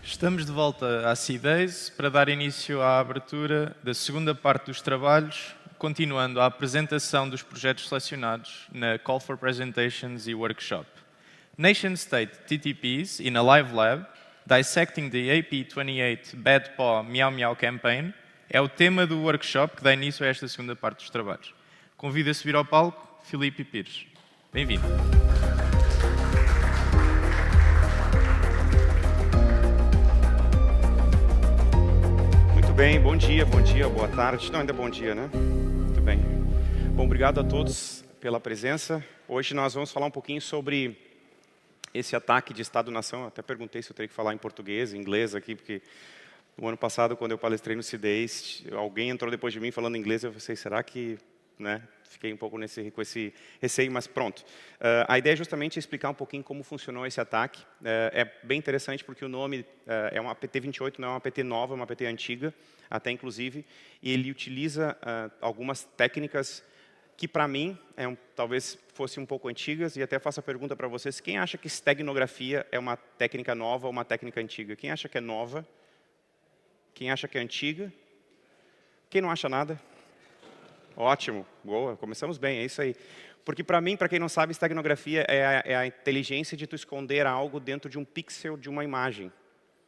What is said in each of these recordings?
Estamos de volta à C-Days para dar início à abertura da segunda parte dos trabalhos, continuando a apresentação dos projetos selecionados na Call for Presentations e Workshop. Nation State TTPs in a Live Lab, Dissecting the AP28 Bad Paw Meow Meow Campaign, é o tema do workshop que dá início a esta segunda parte dos trabalhos. Convido a subir ao palco Filipe Pires. Bem-vindo. Bem, bom dia, boa tarde. Não, ainda bom dia, né? Muito bem. Bom, obrigado a todos pela presença. Hoje nós vamos falar um pouquinho sobre esse ataque de Estado-nação. Até perguntei se eu teria que falar em português, em inglês aqui, porque no ano passado, quando eu palestrei no C-Days, alguém entrou depois de mim falando inglês, eu pensei, será que... né? Fiquei um pouco com esse receio, mas pronto. A ideia é justamente explicar um pouquinho como funcionou esse ataque. É bem interessante porque o nome é uma APT28, não é uma APT nova, é uma APT antiga, até inclusive, e ele utiliza algumas técnicas que, para mim, talvez fossem um pouco antigas, e até faço a pergunta para vocês, quem acha que esteganografia é uma técnica nova ou uma técnica antiga? Quem acha que é nova? Quem acha que é antiga? Quem não acha nada? Ótimo, boa, começamos bem, é isso aí. Porque para mim, para quem não sabe, esteganografia é a inteligência de tu esconder algo dentro de um pixel de uma imagem.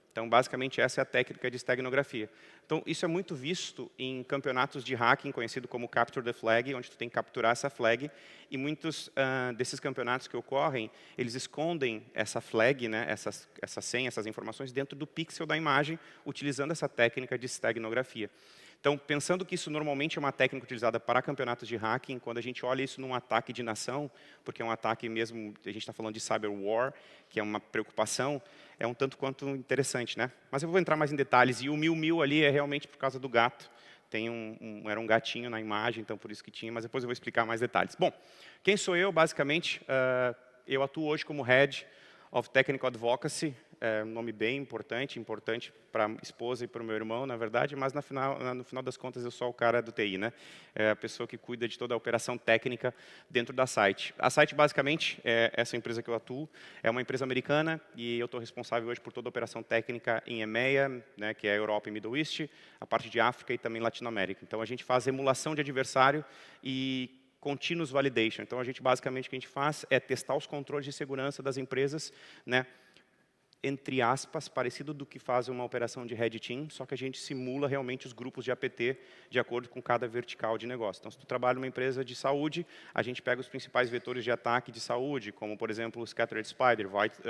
Então, basicamente, essa é a técnica de esteganografia. Então, isso é muito visto em campeonatos de hacking, conhecido como Capture the Flag, onde tu tem que capturar essa flag, e muitos desses campeonatos que ocorrem, eles escondem essa flag, né, essa senha, essas informações, dentro do pixel da imagem, utilizando essa técnica de esteganografia. Então, pensando que isso normalmente é uma técnica utilizada para campeonatos de hacking, quando a gente olha isso num ataque de nação, porque é um ataque mesmo, a gente está falando de cyber war, que é uma preocupação, é um tanto quanto interessante, né? Mas eu vou entrar mais em detalhes, e o 1000 ali é realmente por causa do gato. Tem era um gatinho na imagem, então por isso que tinha, mas depois eu vou explicar mais detalhes. Bom, quem sou eu, basicamente? Eu atuo hoje como Head of Technical Advocacy, um nome bem importante para a esposa e para o meu irmão, na verdade, mas no final das contas eu sou o cara do TI, né? É a pessoa que cuida de toda a operação técnica dentro da Site. A Site, basicamente, é essa empresa que eu atuo, é uma empresa americana e eu estou responsável hoje por toda a operação técnica em EMEA, né, que é a Europa e Middle East, a parte de África e também Latinoamérica. Então, a gente faz emulação de adversário e continuous validation. Então, basicamente, o que a gente faz é testar os controles de segurança das empresas, né, entre aspas, parecido do que faz uma operação de Red Team, só que a gente simula realmente os grupos de APT de acordo com cada vertical de negócio. Então, se tu trabalha numa empresa de saúde, a gente pega os principais vetores de ataque de saúde, como, por exemplo, o Scattered Spider,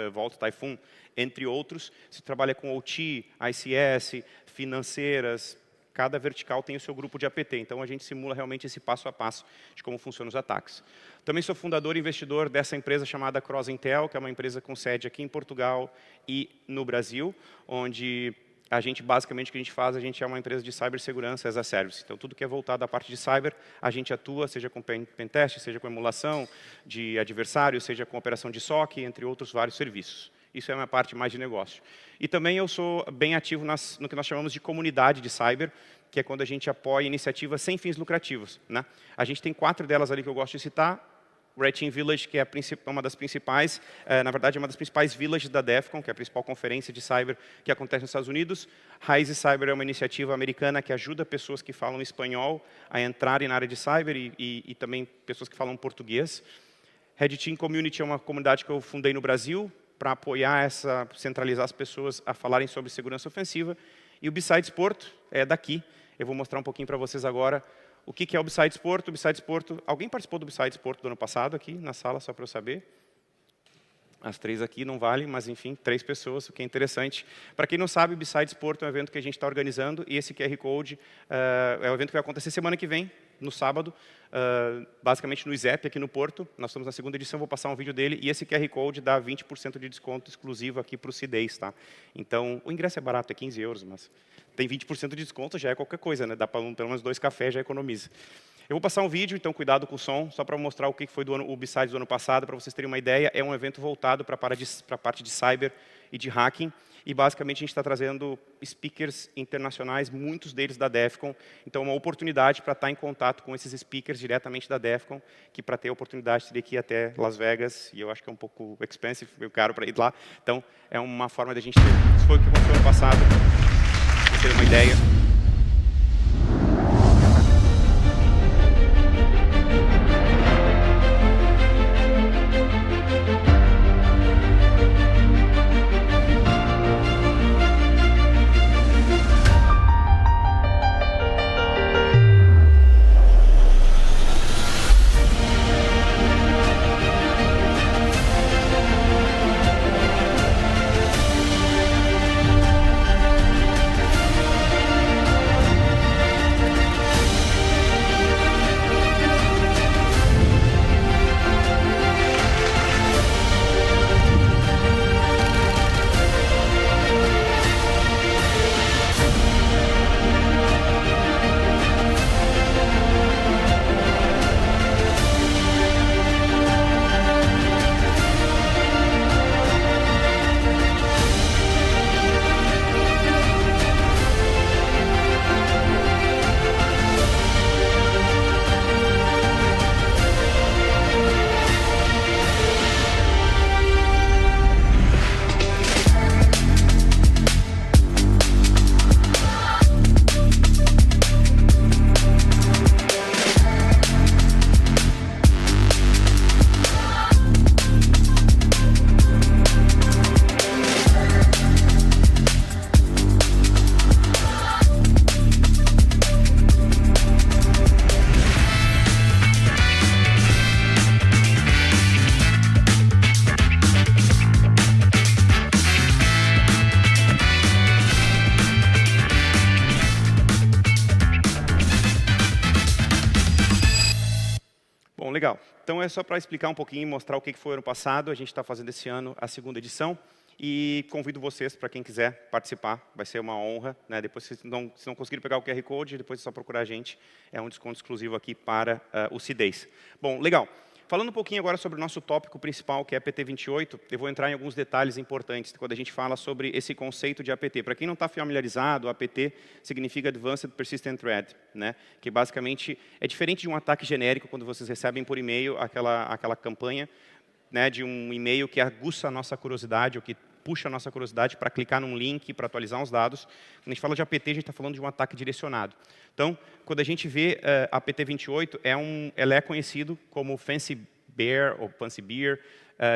Vault Typhoon, entre outros. Se tu trabalha com OT, ICS, financeiras, cada vertical tem o seu grupo de APT, então a gente simula realmente esse passo a passo de como funcionam os ataques. Também sou fundador e investidor dessa empresa chamada CrossIntel, que é uma empresa com sede aqui em Portugal e no Brasil, onde a gente, basicamente, o que a gente faz, a gente é uma empresa de cibersegurança as a service. Então, tudo que é voltado à parte de cyber, a gente atua, seja com pentest, seja com emulação de adversário, seja com operação de SOC, entre outros vários serviços. Isso é a minha parte mais de negócio. E também eu sou bem ativo no que nós chamamos de comunidade de cyber, que é quando a gente apoia iniciativas sem fins lucrativos, né? A gente tem 4 delas ali que eu gosto de citar. Red Team Village, que é uma das principais, na verdade, é uma das principais villages da DEFCON, que é a principal conferência de cyber que acontece nos Estados Unidos. Rise Cyber é uma iniciativa americana que ajuda pessoas que falam espanhol a entrarem na área de cyber e também pessoas que falam português. Red Team Community é uma comunidade que eu fundei no Brasil, para apoiar centralizar as pessoas a falarem sobre segurança ofensiva. E o Besides Porto é daqui. Eu vou mostrar um pouquinho para vocês agora o que é o Besides Porto. O Besides Porto, alguém participou do Besides Porto do ano passado aqui na sala, só para eu saber? As 3 aqui não valem, mas enfim, 3 pessoas, o que é interessante. Para quem não sabe, o Besides Porto é um evento que a gente está organizando, e esse QR Code é um evento que vai acontecer semana que vem, no sábado, basicamente no ISEP, aqui no Porto. Nós estamos na 2ª edição, vou passar um vídeo dele, e esse QR Code dá 20% de desconto exclusivo aqui para o C-Days, tá? Então, o ingresso é barato, é 15 euros, mas tem 20% de desconto, já é qualquer coisa, né? Dá para pelo menos 2 cafés, já economiza. Eu vou passar um vídeo, então cuidado com o som, só para mostrar o que foi o Besides do ano passado, para vocês terem uma ideia. É um evento voltado para a parte de cyber e de hacking. e basicamente a gente está trazendo speakers internacionais, muitos deles da DEFCON, então uma oportunidade para estar em contato com esses speakers diretamente da DEFCON, que para ter a oportunidade teria que ir até Las Vegas, e eu acho que é um pouco expensive, meio caro para ir lá, então é uma forma da gente ter. Isso foi o que aconteceu ano passado, para ter uma ideia. Bom, legal. Então é só para explicar um pouquinho, mostrar o que foi ano passado. A gente está fazendo esse ano a segunda edição. E convido vocês, para quem quiser participar, vai ser uma honra. Né? Depois, se não conseguirem pegar o QR Code, depois é só procurar a gente. É um desconto exclusivo aqui para o CIDES. Bom, legal. Falando um pouquinho agora sobre o nosso tópico principal, que é APT 28, eu vou entrar em alguns detalhes importantes quando a gente fala sobre esse conceito de APT. Para quem não está familiarizado, APT significa Advanced Persistent Threat, né? Que basicamente é diferente de um ataque genérico, quando vocês recebem por e-mail aquela campanha, né, de um e-mail que aguça a nossa curiosidade, ou que puxa a nossa curiosidade para clicar num link, para atualizar uns dados. Quando a gente fala de APT, a gente está falando de um ataque direcionado. Então, quando a gente vê APT 28, ela é conhecido como Fancy Bear ou Fancy Bear.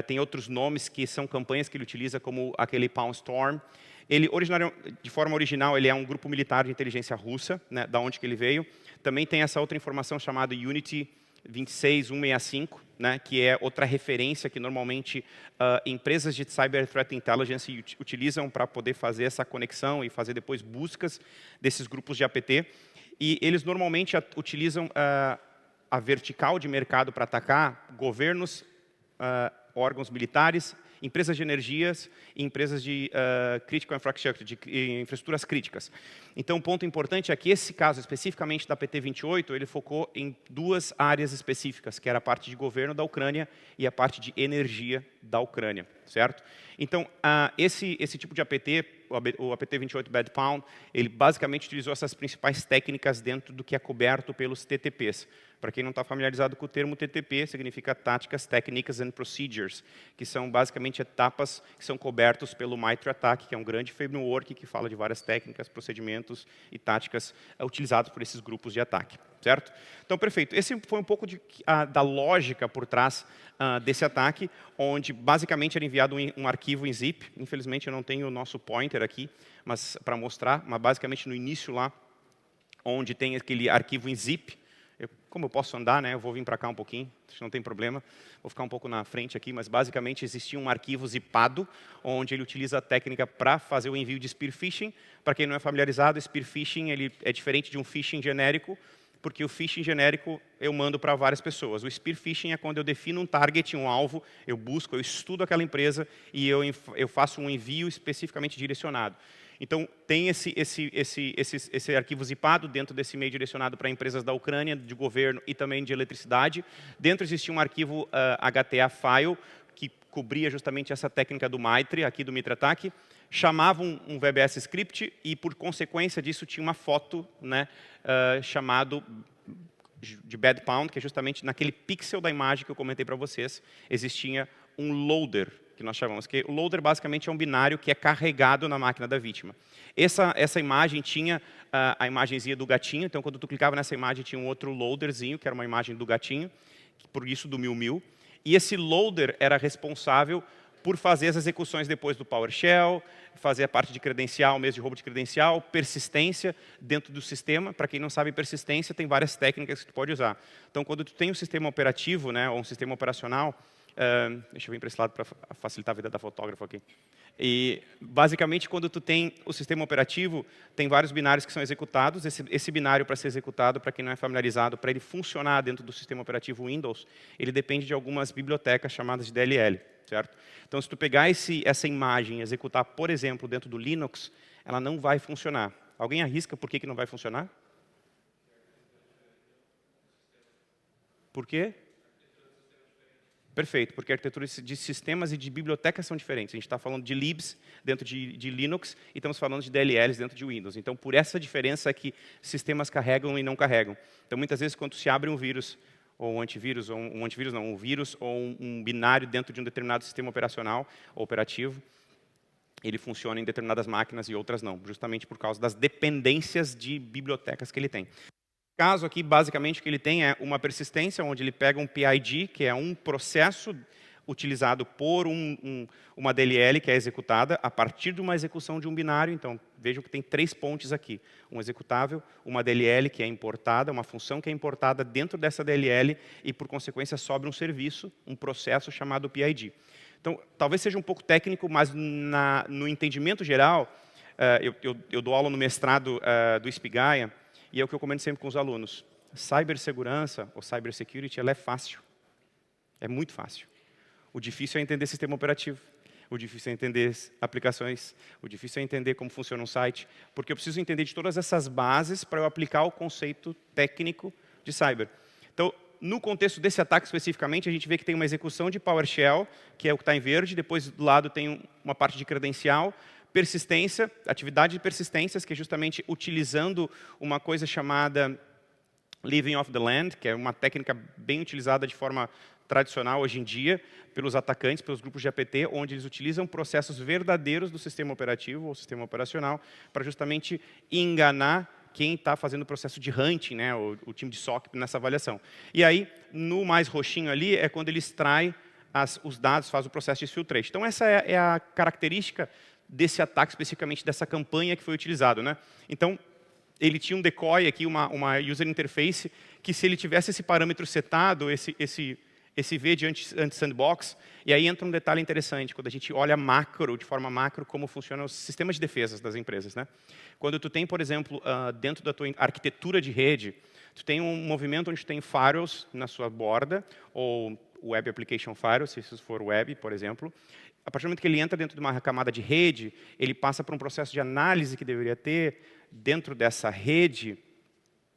Tem outros nomes que são campanhas que ele utiliza, como aquele Palm Storm. Ele, de forma original, ele é um grupo militar de inteligência russa, né, da onde que ele veio. Também tem essa outra informação chamada Unity 26165, né, que é outra referência que normalmente empresas de Cyber Threat Intelligence utilizam para poder fazer essa conexão e fazer depois buscas desses grupos de APT. E eles normalmente utilizam a vertical de mercado para atacar governos, órgãos militares, empresas de energias e empresas de critical infrastructure, de infraestruturas críticas. Então, um ponto importante é que esse caso, especificamente da PT 28, ele focou em duas áreas específicas, que era a parte de governo da Ucrânia e a parte de energia da Ucrânia, certo? Então, esse tipo de APT, o APT 28 Bad Pound, ele basicamente utilizou essas principais técnicas dentro do que é coberto pelos TTPs. Para quem não está familiarizado com o termo TTP, significa Táticas, Techniques and Procedures, que são basicamente etapas que são cobertos pelo MITRE ATT&CK, que é um grande framework que fala de várias técnicas, procedimentos e táticas utilizados por esses grupos de ataque, certo? Então, perfeito. Esse foi um pouco da lógica por trás desse ataque, onde basicamente era enviado um arquivo em zip. Infelizmente, eu não tenho o nosso pointer aqui, mas para mostrar, mas basicamente no início lá, onde tem aquele arquivo em zip. Como eu posso andar, né? Eu vou vir para cá um pouquinho, acho que não tem problema. Vou ficar um pouco na frente aqui, mas basicamente existia um arquivo zipado, onde ele utiliza a técnica para fazer o envio de spear phishing. Para quem não é familiarizado, spear phishing ele é diferente de um phishing genérico, porque o phishing genérico eu mando para várias pessoas. O spear phishing é quando eu defino um target, um alvo, eu busco, eu estudo aquela empresa e eu faço um envio especificamente direcionado. Então, tem esse arquivo zipado dentro desse e-mail direcionado para empresas da Ucrânia, de governo e também de eletricidade. Dentro existia um arquivo HTA file, que cobria justamente essa técnica do MITRE, aqui do MITRE ATT&CK. chamava um VBS script e, por consequência disso, tinha uma foto, né, chamado de bad pound, que é justamente naquele pixel da imagem que eu comentei para vocês, existia um loader, que nós chamamos, que o loader basicamente é um binário que é carregado na máquina da vítima. Essa imagem tinha a imagenzinha do gatinho, então quando tu clicava nessa imagem tinha um outro loaderzinho, que era uma imagem do gatinho, por isso do 1000. E esse loader era responsável por fazer as execuções depois do PowerShell, fazer a parte de credencial, mesmo de roubo de credencial, persistência dentro do sistema. Para quem não sabe, persistência tem várias técnicas que tu pode usar. Então, quando tu tem um sistema operativo, né, ou um sistema operacional, deixa eu vir para esse lado para facilitar a vida da fotógrafa aqui. E, basicamente, quando tu tem o sistema operativo, tem vários binários que são executados. Esse binário, para ser executado, para quem não é familiarizado, para ele funcionar dentro do sistema operativo Windows, ele depende de algumas bibliotecas chamadas de DLL, certo? Então, se tu pegar essa imagem e executar, por exemplo, dentro do Linux, ela não vai funcionar. Alguém arrisca por que não vai funcionar? Por quê? Perfeito, porque a arquitetura de sistemas e de bibliotecas são diferentes. A gente está falando de libs dentro de Linux e estamos falando de DLLs dentro de Windows. Então, por essa diferença é que sistemas carregam e não carregam. Então, muitas vezes, quando se abre um vírus, ou um antivírus, ou um vírus, ou um binário dentro de um determinado sistema operacional ou operativo, ele funciona em determinadas máquinas e outras não, justamente por causa das dependências de bibliotecas que ele tem. No caso aqui, basicamente, o que ele tem é uma persistência, onde ele pega um PID, que é um processo utilizado por uma DLL que é executada a partir de uma execução de um binário. Então, vejam que tem 3 pontes aqui. Um executável, uma DLL que é importada, uma função que é importada dentro dessa DLL e, por consequência, sobe um serviço, um processo chamado PID. Então, talvez seja um pouco técnico, mas no entendimento geral, eu dou aula no mestrado do Spigaia, e é o que eu comento sempre com os alunos. Cibersegurança, ou cybersecurity, ela é fácil. É muito fácil. O difícil é entender sistema operativo. O difícil é entender aplicações. O difícil é entender como funciona um site. Porque eu preciso entender de todas essas bases para eu aplicar o conceito técnico de cyber. Então, no contexto desse ataque especificamente, a gente vê que tem uma execução de PowerShell, que é o que está em verde. Depois, do lado, tem uma parte de credencial. Persistência, atividade de persistências, que é justamente utilizando uma coisa chamada Living off the Land, que é uma técnica bem utilizada de forma tradicional hoje em dia pelos atacantes, pelos grupos de APT, onde eles utilizam processos verdadeiros do sistema operativo ou sistema operacional para justamente enganar quem está fazendo o processo de hunting, né, o time de SOC nessa avaliação. E aí, no mais roxinho ali, é quando ele extrai os dados, faz o processo de exfiltration. Então, essa é a característica desse ataque, especificamente dessa campanha que foi utilizado, né? Então, ele tinha um decoy aqui, uma user interface, que se ele tivesse esse parâmetro setado, esse V de anti-sandbox, e aí entra um detalhe interessante, quando a gente olha macro, de forma macro, como funcionam os sistemas de defesa das empresas, né? Quando tu tem, por exemplo, dentro da tua arquitetura de rede, tu tem um movimento onde tu tem firewalls na sua borda, ou Web Application Firewall, se isso for web, por exemplo. A partir do momento que ele entra dentro de uma camada de rede, ele passa por um processo de análise que deveria ter dentro dessa rede,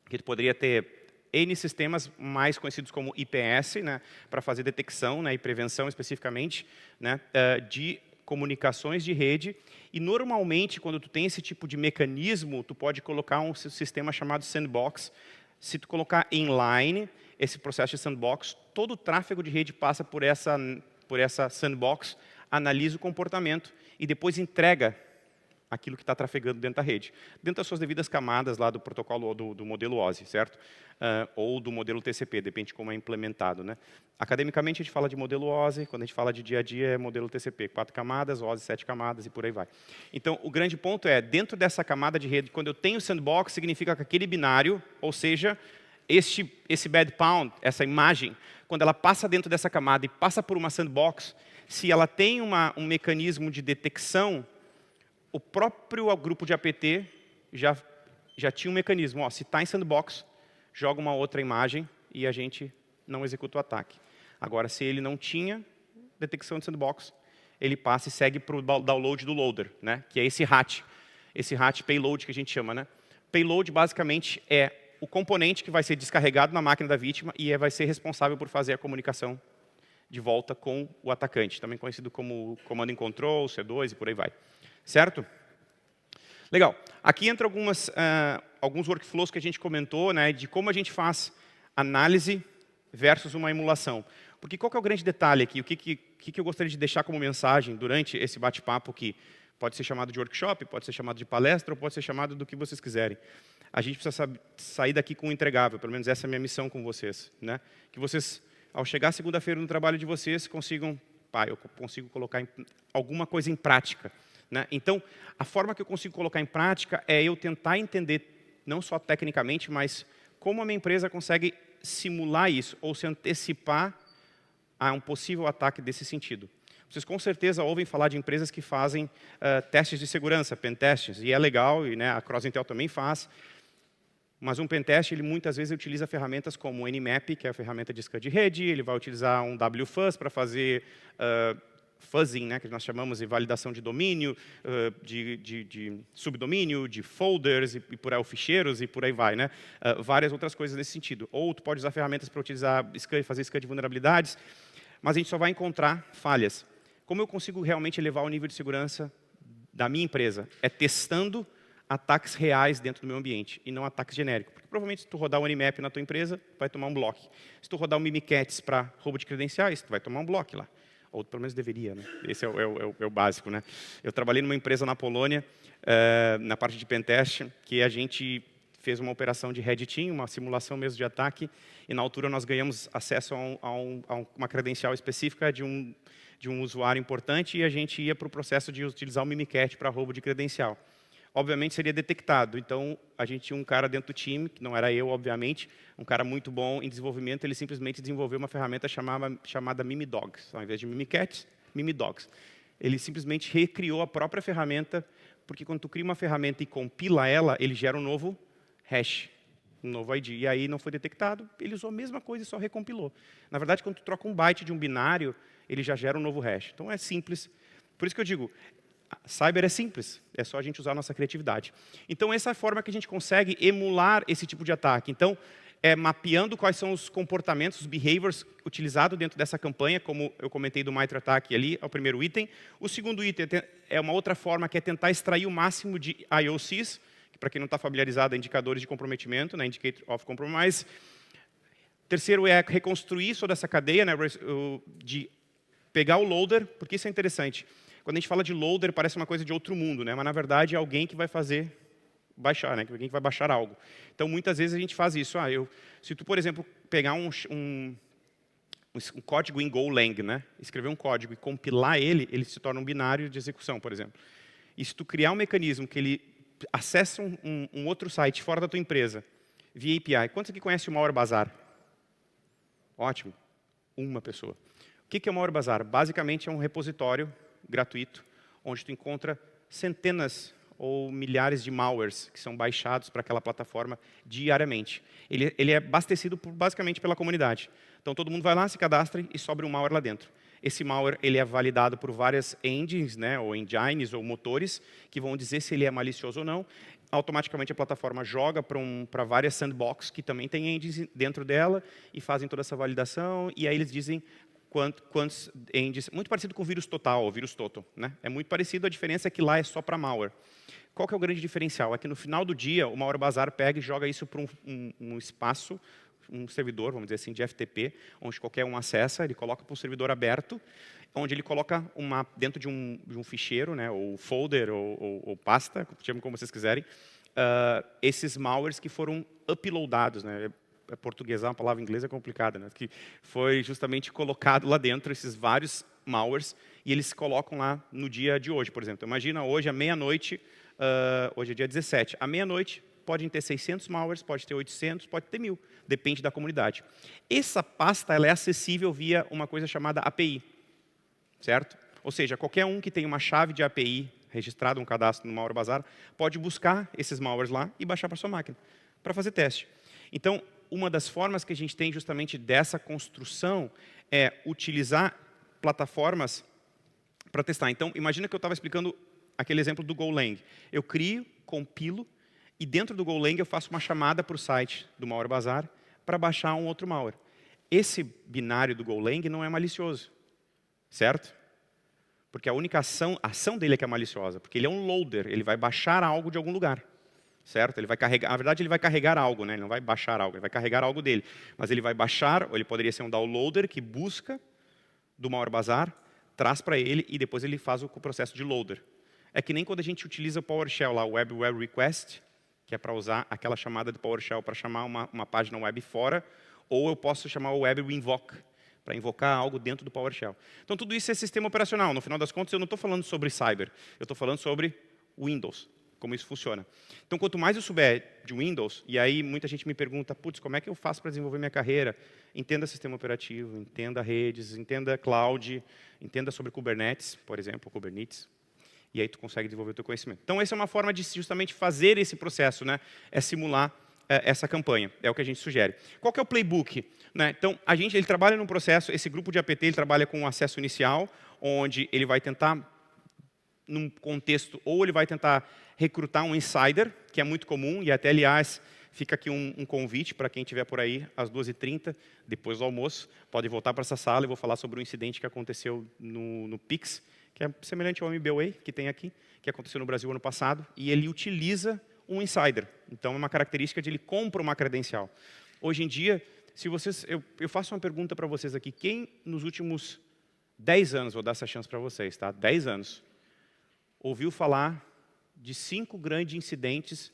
que poderia ter N sistemas mais conhecidos como IPS, né, para fazer detecção, né, e prevenção especificamente, né, de comunicações de rede. E normalmente, quando tu tem esse tipo de mecanismo, tu pode colocar um sistema chamado sandbox. Se tu colocar inline esse processo de sandbox, todo o tráfego de rede passa por essa sandbox, analisa o comportamento e depois entrega aquilo que está trafegando dentro da rede. Dentro das suas devidas camadas lá do protocolo ou do modelo OSI, certo? Ou do modelo TCP, depende de como é implementado, né? Academicamente, a gente fala de modelo OSI, quando a gente fala de dia a dia, é modelo TCP. 4 camadas, OSI 7 camadas e por aí vai. Então, o grande ponto é, dentro dessa camada de rede, quando eu tenho sandbox, significa que aquele binário, ou seja, esse bad pound, essa imagem, quando ela passa dentro dessa camada e passa por uma sandbox, se ela tem um mecanismo de detecção, o próprio grupo de APT já tinha um mecanismo. Ó, se está em sandbox, joga uma outra imagem e a gente não executa o ataque. Agora, se ele não tinha detecção de sandbox, ele passa e segue para o download do loader, né? Que é esse RAT payload que a gente chama, né? Payload, basicamente, é o componente que vai ser descarregado na máquina da vítima e vai ser responsável por fazer a comunicação de volta com o atacante, também conhecido como Command and Control, C2 e por aí vai. Certo? Legal. Aqui entra alguns workflows que a gente comentou, né, de como a gente faz análise versus uma emulação. Porque qual que é o grande detalhe aqui? O que eu gostaria de deixar como mensagem durante esse bate-papo que pode ser chamado de workshop, pode ser chamado de palestra, ou pode ser chamado do que vocês quiserem. A gente precisa sair daqui com um entregável, pelo menos essa é a minha missão com vocês. Né? Que vocês, ao chegar segunda-feira no trabalho de vocês, consigam, eu consigo colocar alguma coisa em prática. Né? Então, a forma que eu consigo colocar em prática é eu tentar entender, não só tecnicamente, mas como a minha empresa consegue simular isso, ou se antecipar a um possível ataque desse sentido. Vocês com certeza ouvem falar de empresas que fazem testes de segurança, pentestes, e é legal, e né, a CrossIntel também faz, mas um pentest, ele muitas vezes utiliza ferramentas como o Nmap, que é a ferramenta de scan de rede, ele vai utilizar um WFuzz para fazer fuzzing, né, que nós chamamos de validação de domínio, de subdomínio, de folders, e por aí, ficheiros, e por aí vai. Né? Várias outras coisas nesse sentido. Ou tu pode usar ferramentas para utilizar fazer scan de vulnerabilidades, mas a gente só vai encontrar falhas. Como eu consigo realmente elevar o nível de segurança da minha empresa? É testando ataques reais dentro do meu ambiente, e não ataques genéricos. Porque provavelmente se tu rodar um Nmap na tua empresa, vai tomar um block. Se tu rodar um Mimikatz para roubo de credenciais, tu vai tomar um block lá. Ou pelo menos deveria, né? Esse é o básico. Né? Eu trabalhei numa empresa na Polônia, na parte de pentest, que a gente fez uma operação de Red Team, uma simulação mesmo de ataque, e na altura nós ganhamos acesso a uma credencial específica de um usuário importante, e a gente ia para o processo de utilizar o Mimikatz para roubo de credencial. Obviamente seria detectado, então a gente tinha um cara dentro do time, que não era eu, obviamente, um cara muito bom em desenvolvimento, ele simplesmente desenvolveu uma ferramenta chamada Mimidogs, ao invés de Mimikatz, Mimidogs. Ele simplesmente recriou a própria ferramenta, porque quando tu cria uma ferramenta e compila ela, ele gera um novo hash, um novo ID, e aí não foi detectado, ele usou a mesma coisa e só recompilou. Na verdade, quando tu troca um byte de um binário, ele já gera um novo hash. Então é simples. Por isso que eu digo, cyber é simples, é só a gente usar a nossa criatividade. Então, essa é a forma que a gente consegue emular esse tipo de ataque. Então, mapeando quais são os comportamentos, os behaviors utilizados dentro dessa campanha, como eu comentei do Mitre Attack ali, é o primeiro item. O segundo item é uma outra forma, que é tentar extrair o máximo de IOCs, que para quem não está familiarizado, é indicadores de comprometimento, né, Indicator of Compromise. Terceiro é reconstruir toda essa cadeia, né, de pegar o loader, porque isso é interessante. Quando a gente fala de loader, parece uma coisa de outro mundo, né? Mas, na verdade, é alguém que vai fazer baixar, né? Alguém que vai baixar algo. Então, muitas vezes, a gente faz isso. Se tu, por exemplo, pegar um código em Golang, né? Escrever um código e compilar ele se torna um binário de execução, por exemplo. E se tu criar um mecanismo que ele acessa um outro site fora da tua empresa, via API, quantos aqui conhecem o Malware Bazaar? Ótimo. Uma pessoa. O que é o Malware Bazaar? Basicamente, é um repositório gratuito, onde tu encontra centenas ou milhares de malwares que são baixados para aquela plataforma diariamente. Ele é abastecido basicamente pela comunidade. Então, todo mundo vai lá, se cadastra e sobra um malware lá dentro. Esse malware ele é validado por várias engines, né, ou engines, ou motores, que vão dizer se ele é malicioso ou não. Automaticamente, a plataforma joga para várias sandbox, que também tem engines dentro dela, e fazem toda essa validação, e aí eles dizem quantos engines, muito parecido com o vírus total, ou vírus total. Né? É muito parecido, a diferença é que lá é só para malware. Qual que é o grande diferencial? É que no final do dia, o Malware Bazaar pega e joga isso para um espaço, um servidor, vamos dizer assim, de FTP, onde qualquer um acessa, ele coloca para um servidor aberto, onde ele coloca dentro de um ficheiro, né, ou folder, ou pasta, chamem como vocês quiserem, esses malwares que foram uploadados, né? Portuguesar, uma palavra inglesa é complicada, né? Que foi justamente colocado lá dentro esses vários malwares e eles colocam lá no dia de hoje, por exemplo. Imagina hoje à meia-noite, hoje é dia 17, à meia-noite podem ter 600 malwares, pode ter 800, pode ter 1000, depende da comunidade. Essa pasta ela é acessível via uma coisa chamada API, certo? Ou seja, qualquer um que tenha uma chave de API registrada, um cadastro no Malware Bazaar, pode buscar esses malwares lá e baixar para sua máquina, para fazer teste. Então, uma das formas que a gente tem justamente dessa construção é utilizar plataformas para testar. Então, imagina que eu estava explicando aquele exemplo do Golang. Eu crio, compilo, e dentro do Golang eu faço uma chamada para o site do Malware Bazaar para baixar um outro malware. Esse binário do Golang não é malicioso, certo? Porque a única ação dele é que é maliciosa, porque ele é um loader, ele vai baixar algo de algum lugar, certo? Ele vai carregar, na verdade ele vai carregar algo, né? Ele não vai baixar algo, ele vai carregar algo dele. Mas ele vai baixar, ou ele poderia ser um downloader que busca do malware bazar, traz para ele e depois ele faz o processo de loader. É que nem quando a gente utiliza o PowerShell lá, o Web Request, que é para usar aquela chamada do PowerShell para chamar uma página web fora, ou eu posso chamar o Web Invoke, para invocar algo dentro do PowerShell. Então, tudo isso é sistema operacional. No final das contas, eu não estou falando sobre cyber, eu estou falando sobre Windows, como isso funciona. Então, quanto mais eu souber de Windows, e aí muita gente me pergunta, putz, como é que eu faço para desenvolver minha carreira? Entenda sistema operativo, entenda redes, entenda cloud, entenda sobre Kubernetes, por exemplo, Kubernetes, e aí tu consegue desenvolver o teu conhecimento. Então, essa é uma forma de justamente fazer esse processo, né? É simular essa campanha, é o que a gente sugere. Qual que é o playbook? Né? Então, ele trabalha num processo, esse grupo de APT, ele trabalha com um acesso inicial, onde ele vai tentar, num contexto, ou ele vai tentar recrutar um insider, que é muito comum, e até, aliás, fica aqui um convite para quem estiver por aí, às 12h30, depois do almoço, pode voltar para essa sala e vou falar sobre um incidente que aconteceu no Pix, que é semelhante ao MBWay, que tem aqui, que aconteceu no Brasil ano passado, e ele utiliza um insider. Então, é uma característica de ele compra uma credencial. Hoje em dia, se vocês, eu faço uma pergunta para vocês aqui. Quem, nos últimos 10 anos, vou dar essa chance para vocês, tá? 10 anos, ouviu falar de 5 grandes incidentes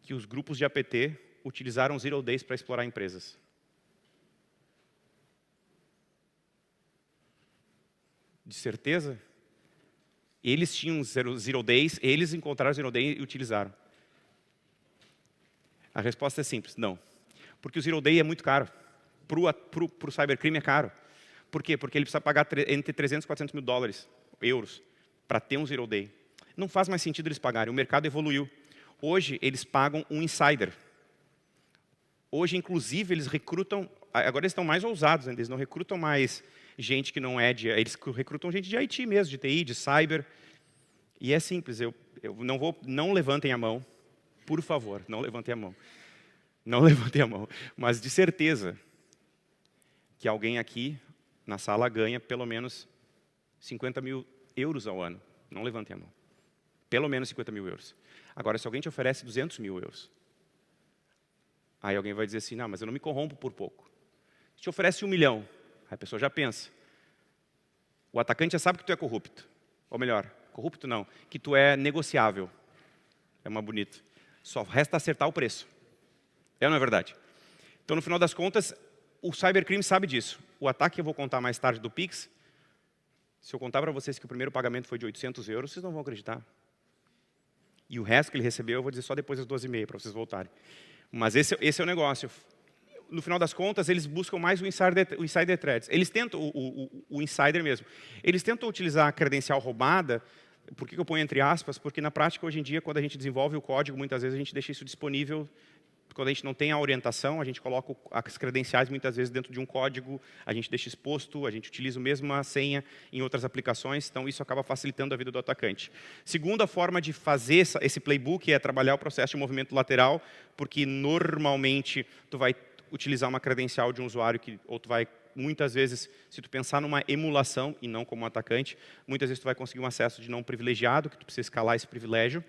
que os grupos de APT utilizaram Zero Days para explorar empresas? De certeza? Eles tinham Zero Days, eles encontraram Zero Day e utilizaram. A resposta é simples, não. Porque o Zero Day é muito caro. Para o cybercrime é caro. Por quê? Porque ele precisa pagar entre 300 e 400 mil dólares, euros, para ter um Zero Day. Não faz mais sentido eles pagarem, o mercado evoluiu. Hoje, eles pagam um insider. Hoje, inclusive, eles recrutam, agora eles estão mais ousados, eles não recrutam mais gente que não é eles recrutam gente de IT mesmo, de TI, de cyber. E é simples, não levantem a mão, por favor, não levantem a mão. Não levantem a mão, mas de certeza que alguém aqui na sala ganha pelo menos 50 mil euros ao ano. Não levantem a mão. Pelo menos 50 mil euros. Agora, se alguém te oferece 200 mil euros, aí alguém vai dizer assim, não, mas eu não me corrompo por pouco. Se te oferece 1 milhão, aí a pessoa já pensa. O atacante já sabe que tu é corrupto. Ou melhor, corrupto não, que tu é negociável. É uma bonita. Só resta acertar o preço. É ou não é verdade? Então, no final das contas, o cybercrime sabe disso. O ataque que eu vou contar mais tarde do Pix, se eu contar para vocês que o primeiro pagamento foi de 800 euros, vocês não vão acreditar. E o resto que ele recebeu, eu vou dizer só depois das 12h30, para vocês voltarem. Mas esse é o negócio. No final das contas, eles buscam mais o insider threats. Eles tentam, o insider mesmo. Eles tentam utilizar a credencial roubada. Por que eu ponho entre aspas? Porque na prática, hoje em dia, quando a gente desenvolve o código, muitas vezes a gente deixa isso disponível. Quando a gente não tem a orientação, a gente coloca as credenciais muitas vezes dentro de um código, a gente deixa exposto, a gente utiliza a mesma senha em outras aplicações, então isso acaba facilitando a vida do atacante. Segunda forma de fazer esse playbook é trabalhar o processo de movimento lateral, porque normalmente tu vai utilizar uma credencial de um usuário ou tu vai, muitas vezes, se tu pensar numa emulação e não como um atacante, muitas vezes tu vai conseguir um acesso de não privilegiado, que tu precisa escalar esse privilégio.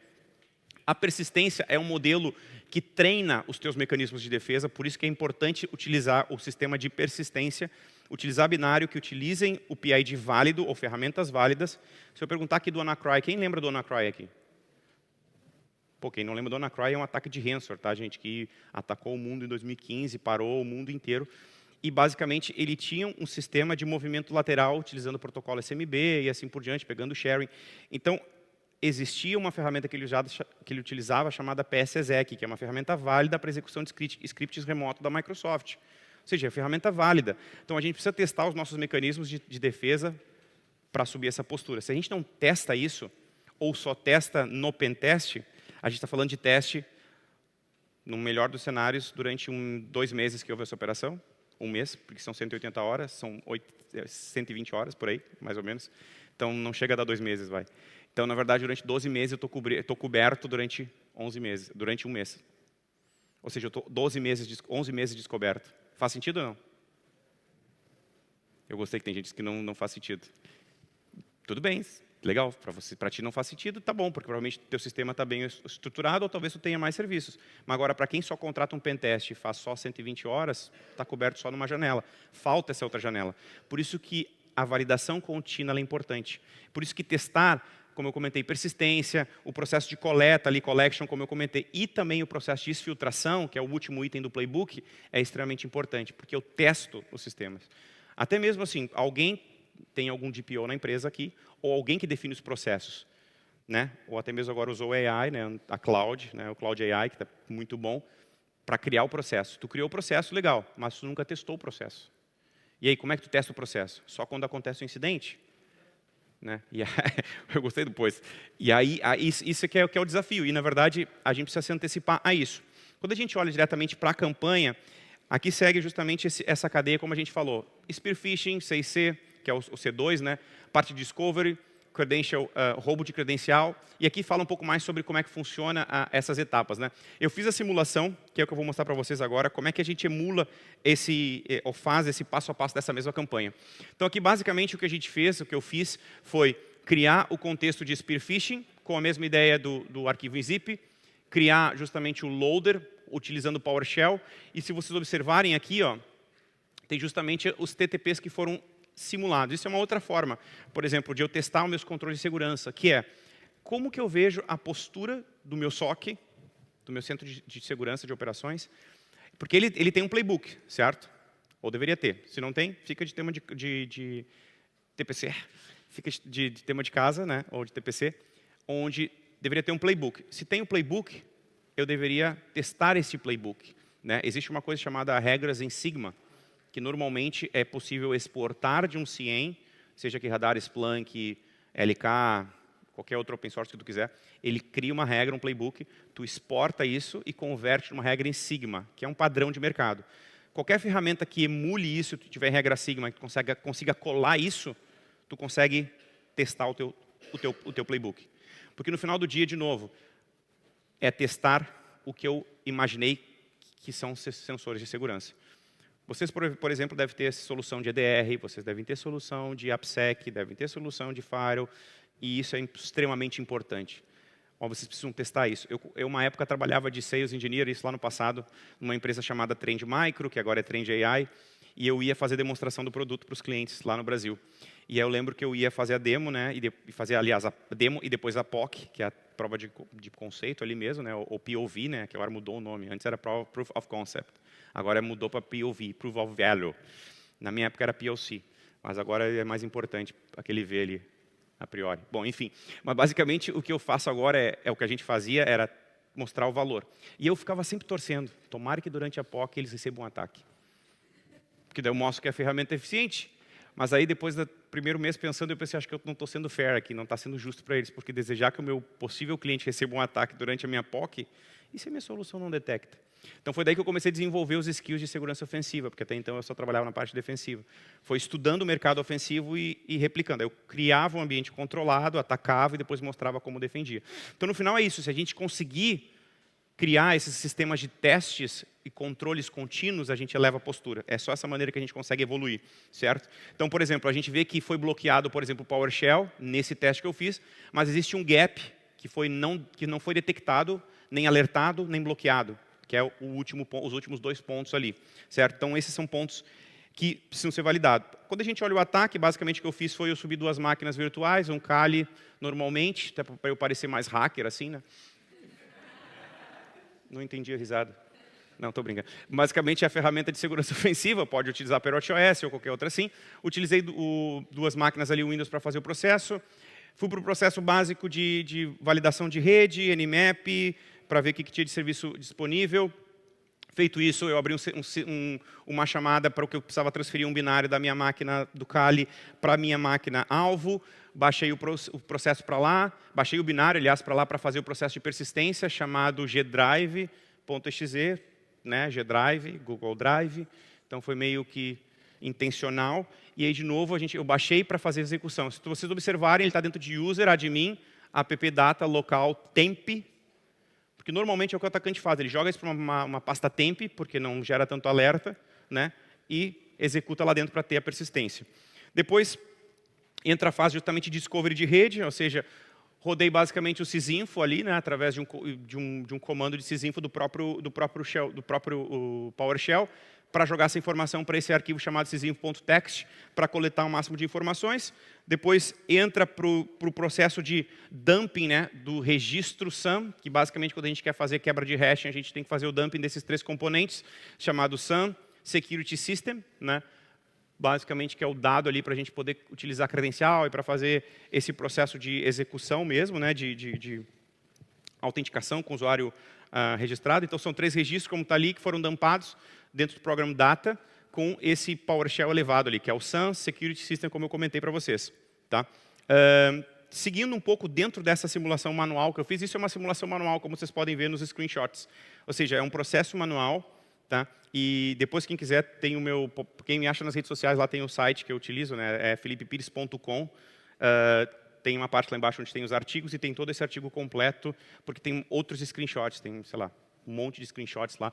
A persistência é um modelo que treina os teus mecanismos de defesa, por isso que é importante utilizar o sistema de persistência, utilizar binário que utilizem o PID válido ou ferramentas válidas. Se eu perguntar aqui do WannaCry, quem lembra do WannaCry aqui? Pô, quem não lembra do WannaCry é um ataque de ransomware, tá, gente? Que atacou o mundo em 2015, parou o mundo inteiro. E, basicamente, ele tinha um sistema de movimento lateral, utilizando o protocolo SMB e assim por diante, pegando sharing. Então, existia uma ferramenta que ele utilizava chamada PSExec, que é uma ferramenta válida para execução de scripts remoto da Microsoft. Ou seja, é ferramenta válida. Então, a gente precisa testar os nossos mecanismos de defesa para subir essa postura. Se a gente não testa isso, ou só testa no pentest, a gente está falando de teste, no melhor dos cenários, durante 2 meses que houve essa operação, 1 mês, porque são 180 horas, são 120 horas, por aí, mais ou menos. Então, não chega a dar 2 meses, vai. Então, na verdade, durante 12 meses, eu estou coberto durante 11 meses, durante 1 mês. Ou seja, eu estou 11 meses descoberto. Faz sentido ou não? Eu gostei que tem gente que não faz sentido. Tudo bem, legal, para ti não faz sentido, tá bom, porque provavelmente teu sistema está bem estruturado ou talvez tu tenha mais serviços. Mas agora, para quem só contrata um pentest e faz só 120 horas, está coberto só numa janela. Falta essa outra janela. Por isso que a validação contínua é importante. Por isso que testar, como eu comentei, persistência, o processo de coleta, ali, collection, como eu comentei, e também o processo de exfiltração, que é o último item do playbook, é extremamente importante, porque eu testo os sistemas. Até mesmo assim, alguém tem algum DPO na empresa aqui, ou alguém que define os processos, né? Ou até mesmo agora usou AI, né? A Cloud, né? O Cloud AI, que está muito bom, para criar o processo. Tu criou o processo, legal, mas tu nunca testou o processo. E aí, como é que tu testa o processo? Só quando acontece um incidente? Né? E aí, eu gostei depois. E aí, isso que é o desafio. E, na verdade, a gente precisa se antecipar a isso. Quando a gente olha diretamente para a campanha, aqui segue justamente essa cadeia, como a gente falou. Spear Phishing, 6C, que é o C2, né? Parte de Discovery, credential, roubo de credencial. E aqui fala um pouco mais sobre como é que funciona essas etapas, né? Eu fiz a simulação, que é o que eu vou mostrar para vocês agora, como é que a gente emula ou faz esse passo a passo dessa mesma campanha. Então aqui basicamente o que a gente fez, o que eu fiz, foi criar o contexto de Spear Phishing, com a mesma ideia do arquivo em zip, criar justamente o loader, utilizando o PowerShell, e se vocês observarem aqui, ó, tem justamente os TTPs que foram simulados. Isso é uma outra forma, por exemplo, de eu testar os meus controles de segurança, que é como que eu vejo a postura do meu SOC, do meu centro de segurança de operações, porque ele tem um playbook, certo? Ou deveria ter. Se não tem, fica de tema de TPC, fica de tema de casa, né? Ou de TPC, onde deveria ter um playbook. Se tem um playbook, eu deveria testar esse playbook, né? Existe uma coisa chamada regras em Sigma, que normalmente é possível exportar de um CIEM, seja que Radar, Splunk, LK, qualquer outro open source que tu quiser, ele cria uma regra, um playbook, tu exporta isso e converte numa regra em Sigma, que é um padrão de mercado. Qualquer ferramenta que emule isso, tu tiver regra Sigma, que tu consiga colar isso, tu consegue testar o teu playbook. Porque no final do dia, de novo, é testar o que eu imaginei que são sensores de segurança. Vocês, por exemplo, devem ter solução de EDR, vocês devem ter solução de AppSec, devem ter solução de Firewall, e isso é extremamente importante. Bom, vocês precisam testar isso. Eu uma época, trabalhava de Sales Engineer, isso lá no passado, numa empresa chamada Trend Micro, que agora é Trend AI, e eu ia fazer demonstração do produto para os clientes lá no Brasil. E aí eu lembro que eu ia fazer a demo, né, e fazer, aliás, a demo e depois a POC, que é a prova de conceito ali mesmo, né, o POV, né, que agora mudou o nome. Antes era Proof of Concept. Agora mudou para POV, Proof of Value. Na minha época era POC, mas agora é mais importante aquele V ali, a priori. Bom, enfim. Mas basicamente o que eu faço agora é o que a gente fazia, era mostrar o valor. E eu ficava sempre torcendo. Tomara que durante a POC eles recebam um ataque. Porque daí eu mostro que a ferramenta é eficiente. Mas aí depois do primeiro mês pensando, eu pensei, acho que eu não estou sendo fair aqui, não está sendo justo para eles, porque desejar que o meu possível cliente receba um ataque durante a minha POC, e se a minha solução não detecta? Então foi daí que eu comecei a desenvolver os skills de segurança ofensiva, porque até então eu só trabalhava na parte defensiva. Foi estudando o mercado ofensivo e replicando. Eu criava um ambiente controlado, atacava e depois mostrava como defendia. Então no final é isso, se a gente conseguir criar esses sistemas de testes e controles contínuos, a gente eleva a postura. É só essa maneira que a gente consegue evoluir, certo? Então, por exemplo, a gente vê que foi bloqueado, por exemplo, o PowerShell, nesse teste que eu fiz, mas existe um gap que não foi detectado, nem alertado, nem bloqueado, que é os últimos 2 pontos ali, certo? Então, esses são pontos que precisam ser validados. Quando a gente olha o ataque, basicamente o que eu fiz foi eu subir 2 máquinas virtuais, um Kali normalmente, até para eu parecer mais hacker, assim, né? Não entendi a risada. Não, estou brincando. Basicamente, a ferramenta de segurança ofensiva, pode utilizar PeroTOS ou qualquer outra assim. Utilizei 2 máquinas ali, o Windows, para fazer o processo. Fui para o processo básico de validação de rede, Nmap, para ver o que tinha de serviço disponível. Feito isso, eu abri uma chamada para o que eu precisava transferir um binário da minha máquina do Kali para a minha máquina alvo. Baixei o processo para lá, baixei o binário, aliás, para lá para fazer o processo de persistência chamado gdrive.exe, né, gdrive, Google Drive. Então foi meio que intencional. E aí, de novo, eu baixei para fazer a execução. Se vocês observarem, ele está dentro de user, admin, appdata, local, temp. Porque normalmente é o que o atacante faz. Ele joga isso para uma pasta temp, porque não gera tanto alerta, né, e executa lá dentro para ter a persistência. Depois, entra a fase justamente de discovery de rede, ou seja, rodei basicamente o sysinfo ali, né, através de um comando de sysinfo do próprio shell, o PowerShell, para jogar essa informação para esse arquivo chamado sysinfo.txt, para coletar o máximo de informações. Depois entra para o processo de dumping, né, do registro SAM, que basicamente quando a gente quer fazer quebra de hashing, a gente tem que fazer o dumping desses 3 componentes, chamado SAM, Security System, né, basicamente que é o dado ali para a gente poder utilizar credencial e para fazer esse processo de execução mesmo, né, de autenticação com o usuário registrado. Então, são 3 registros, como está ali, que foram dumpados dentro do programa Data com esse PowerShell elevado ali, que é o SAM Security System, como eu comentei para vocês. Tá? Seguindo um pouco dentro dessa simulação manual que eu fiz, isso é uma simulação manual, como vocês podem ver nos screenshots. Ou seja, é um processo manual. Tá? E depois, quem quiser, tem o meu... Quem me acha nas redes sociais, lá tem o site que eu utilizo, né? É felipepires.com. Tem uma parte lá embaixo onde tem os artigos e tem todo esse artigo completo, porque tem outros screenshots, tem, sei lá, um monte de screenshots lá,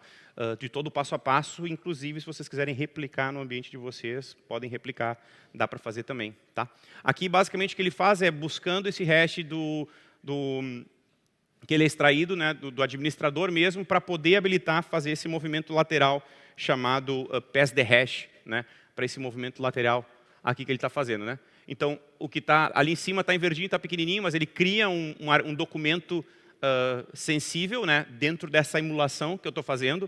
de todo o passo a passo, inclusive, se vocês quiserem replicar no ambiente de vocês, podem replicar, dá para fazer também. Tá? Aqui, basicamente, o que ele faz é buscando esse hash que ele é extraído, né, do administrador mesmo, para poder habilitar fazer esse movimento lateral chamado pass the hash, né, para esse movimento lateral aqui que ele está fazendo. Né? Então, o que está ali em cima está em verdinho, está pequenininho, mas ele cria um documento sensível, né, dentro dessa emulação que eu estou fazendo,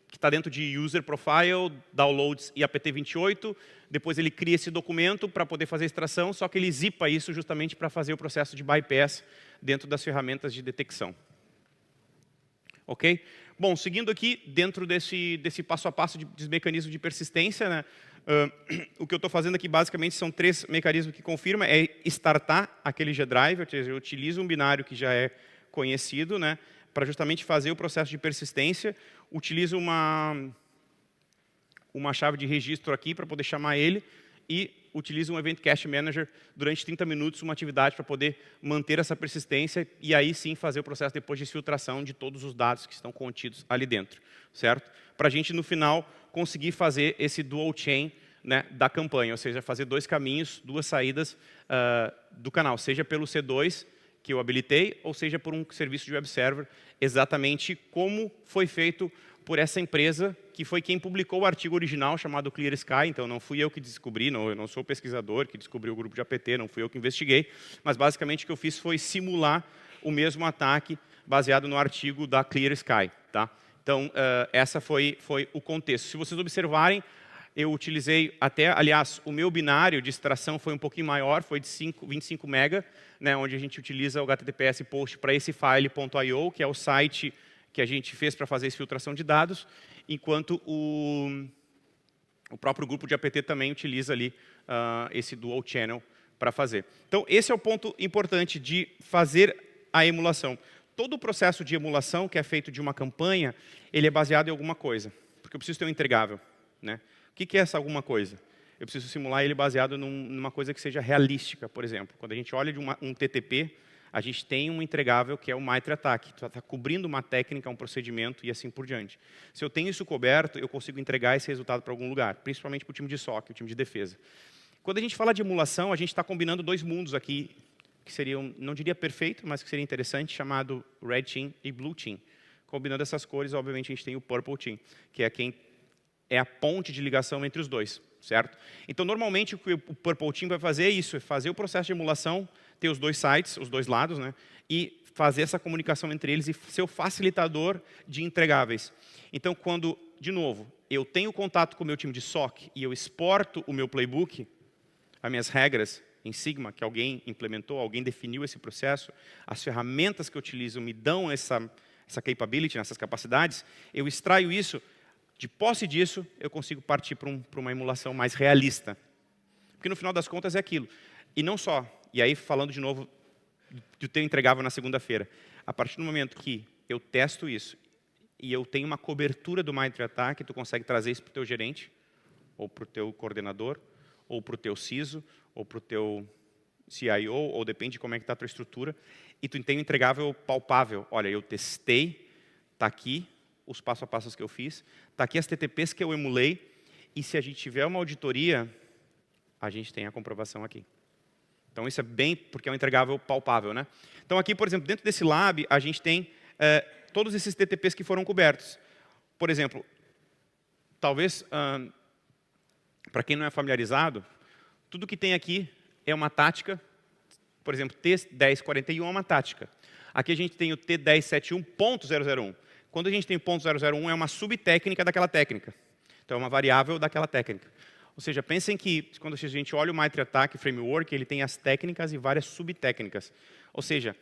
que está dentro de user profile, downloads e apt28. Depois ele cria esse documento para poder fazer a extração, só que ele zipa isso justamente para fazer o processo de bypass dentro das ferramentas de detecção. Ok? Bom, seguindo aqui, dentro desse passo a passo de mecanismo de persistência, né, o que eu estou fazendo aqui basicamente são 3 mecanismos que confirmam. É startar aquele G-Drive, ou seja, eu utilizo um binário que já é conhecido, né, para justamente fazer o processo de persistência. Utilizo uma chave de registro aqui para poder chamar ele e utilizo um Event Cache Manager durante 30 minutos, uma atividade para poder manter essa persistência e aí sim fazer o processo depois de filtração de todos os dados que estão contidos ali dentro, certo? Para a gente, no final, conseguir fazer esse dual chain, né, da campanha, ou seja, fazer 2 caminhos, 2 saídas do canal, seja pelo C2, que eu habilitei, ou seja por um serviço de web server, exatamente como foi feito por essa empresa, que foi quem publicou o artigo original chamado Clear Sky. Então, não fui eu que descobri, eu não sou o pesquisador que descobriu o grupo de APT, não fui eu que investiguei, mas basicamente o que eu fiz foi simular o mesmo ataque baseado no artigo da Clear Sky. Tá? Então, essa foi o contexto. Se vocês observarem, eu utilizei até, aliás, o meu binário de extração foi um pouquinho maior, foi de 25 MB, né, onde a gente utiliza o HTTPS post para esse file.io, que é o site que a gente fez para fazer essa filtração de dados, enquanto o próprio grupo de APT também utiliza ali esse dual channel para fazer. Então, esse é o ponto importante de fazer a emulação. Todo o processo de emulação que é feito de uma campanha, ele é baseado em alguma coisa, porque eu preciso ter um entregável. Né? O que é essa alguma coisa? Eu preciso simular ele baseado numa coisa que seja realística, por exemplo. Quando a gente olha de um TTP, a gente tem um entregável que é o MITRE ATT&CK. Está cobrindo uma técnica, um procedimento e assim por diante. Se eu tenho isso coberto, eu consigo entregar esse resultado para algum lugar, principalmente para o time de SOC, o time de defesa. Quando a gente fala de emulação, a gente está combinando 2 mundos aqui, que seriam, não diria perfeito, mas que seria interessante, chamado Red Team e Blue Team. Combinando essas cores, obviamente, a gente tem o Purple Team, que é quem é a ponte de ligação entre os 2, certo? Então, normalmente, o que o Purple Team vai fazer é isso, é fazer o processo de emulação, ter os 2 sites, os 2 lados, né, e fazer essa comunicação entre eles e ser o facilitador de entregáveis. Então, quando, de novo, eu tenho contato com o meu time de SOC e eu exporto o meu playbook, as minhas regras em Sigma, que alguém implementou, alguém definiu esse processo, as ferramentas que eu utilizo me dão essa capability, essas capacidades, eu extraio isso. De posse disso, eu consigo partir para uma emulação mais realista. Porque, no final das contas, é aquilo. E não só. E aí, falando de novo do teu entregável na segunda-feira. A partir do momento que eu testo isso e eu tenho uma cobertura do MITRE ATT&CK, tu consegue trazer isso para o teu gerente, ou para o teu coordenador, ou para o teu CISO, ou para o teu CIO, ou depende de como é que está a tua estrutura, e tu tem um entregável palpável. Olha, eu testei, está aqui os passo a passos que eu fiz, está aqui as TTPs que eu emulei, e se a gente tiver uma auditoria, a gente tem a comprovação aqui. Então, isso é bem, porque é um entregável palpável, né? Então, aqui, por exemplo, dentro desse lab, a gente tem todos esses TTPs que foram cobertos. Por exemplo, talvez, para quem não é familiarizado, tudo que tem aqui é uma tática. Por exemplo, T1041 é uma tática. Aqui a gente tem o T1071.001. Quando a gente tem o .001, é uma subtécnica daquela técnica. Então, é uma variável daquela técnica. Ou seja, pensem que, quando a gente olha o MITRE ATT&CK Framework, ele tem as técnicas e várias subtécnicas. Ou seja,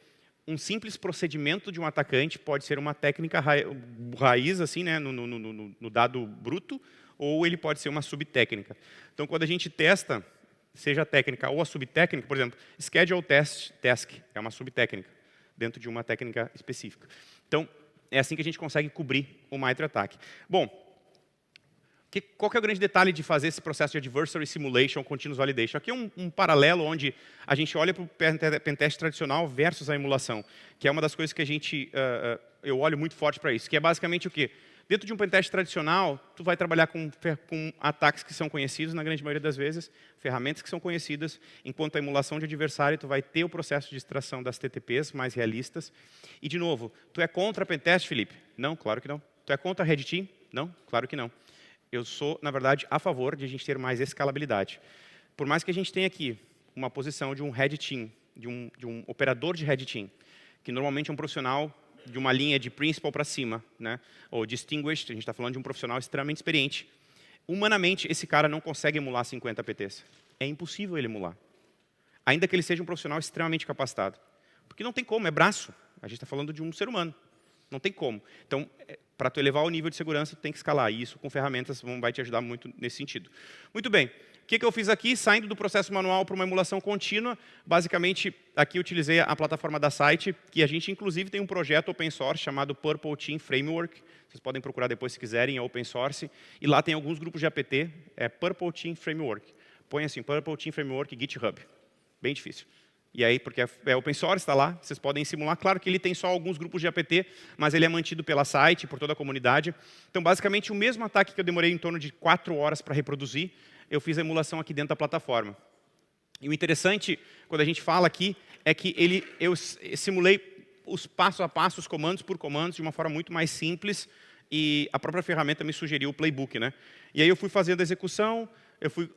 um simples procedimento de um atacante pode ser uma técnica raiz, assim, né, no dado bruto, ou ele pode ser uma subtécnica. Então, quando a gente testa, seja a técnica ou a subtécnica, por exemplo, Schedule Task é uma subtécnica dentro de uma técnica específica. Então, é assim que a gente consegue cobrir o MITRE ATT&CK. Bom, qual que é o grande detalhe de fazer esse processo de Adversary Simulation, Continuous Validation? Aqui é um paralelo onde a gente olha para o pentest tradicional versus a emulação, que é uma das coisas que eu olho muito forte para isso, que é basicamente o quê? Dentro de um pentest tradicional, tu vai trabalhar com ataques que são conhecidos, na grande maioria das vezes, ferramentas que são conhecidas, enquanto a emulação de adversário, tu vai ter o processo de extração das TTPs mais realistas. E, de novo, tu é contra pentest, Felipe? Não, claro que não. Tu é contra Red Team? Não, claro que não. Eu sou, na verdade, a favor de a gente ter mais escalabilidade. Por mais que a gente tenha aqui uma posição de um Red Team, de um operador de Red Team, que normalmente é um profissional de uma linha de principal para cima, né? Ou distinguished, a gente está falando de um profissional extremamente experiente. Humanamente, esse cara não consegue emular 50 PTs. É impossível ele emular. Ainda que ele seja um profissional extremamente capacitado. Porque não tem como, é braço. A gente está falando de um ser humano. Não tem como. Então, para tu elevar o nível de segurança, tu tem que escalar. E isso, com ferramentas, vai te ajudar muito nesse sentido. Muito bem. O que eu fiz aqui? Saindo do processo manual para uma emulação contínua, basicamente, aqui eu utilizei a plataforma da site, que a gente, inclusive, tem um projeto open source chamado Purple Team Framework. Vocês podem procurar depois, se quiserem, é open source. E lá tem alguns grupos de APT, é Purple Team Framework. Põe assim, Purple Team Framework GitHub. Bem difícil. E aí, porque é open source, está lá, vocês podem simular. Claro que ele tem só alguns grupos de APT, mas ele é mantido pela site, por toda a comunidade. Então, basicamente, o mesmo ataque que eu demorei em torno de 4 horas para reproduzir, eu fiz a emulação aqui dentro da plataforma. E o interessante, quando a gente fala aqui, é que eu simulei os passo a passo, os comandos por comandos, de uma forma muito mais simples, e a própria ferramenta me sugeriu o playbook, né? E aí eu fui fazendo a execução, eu fui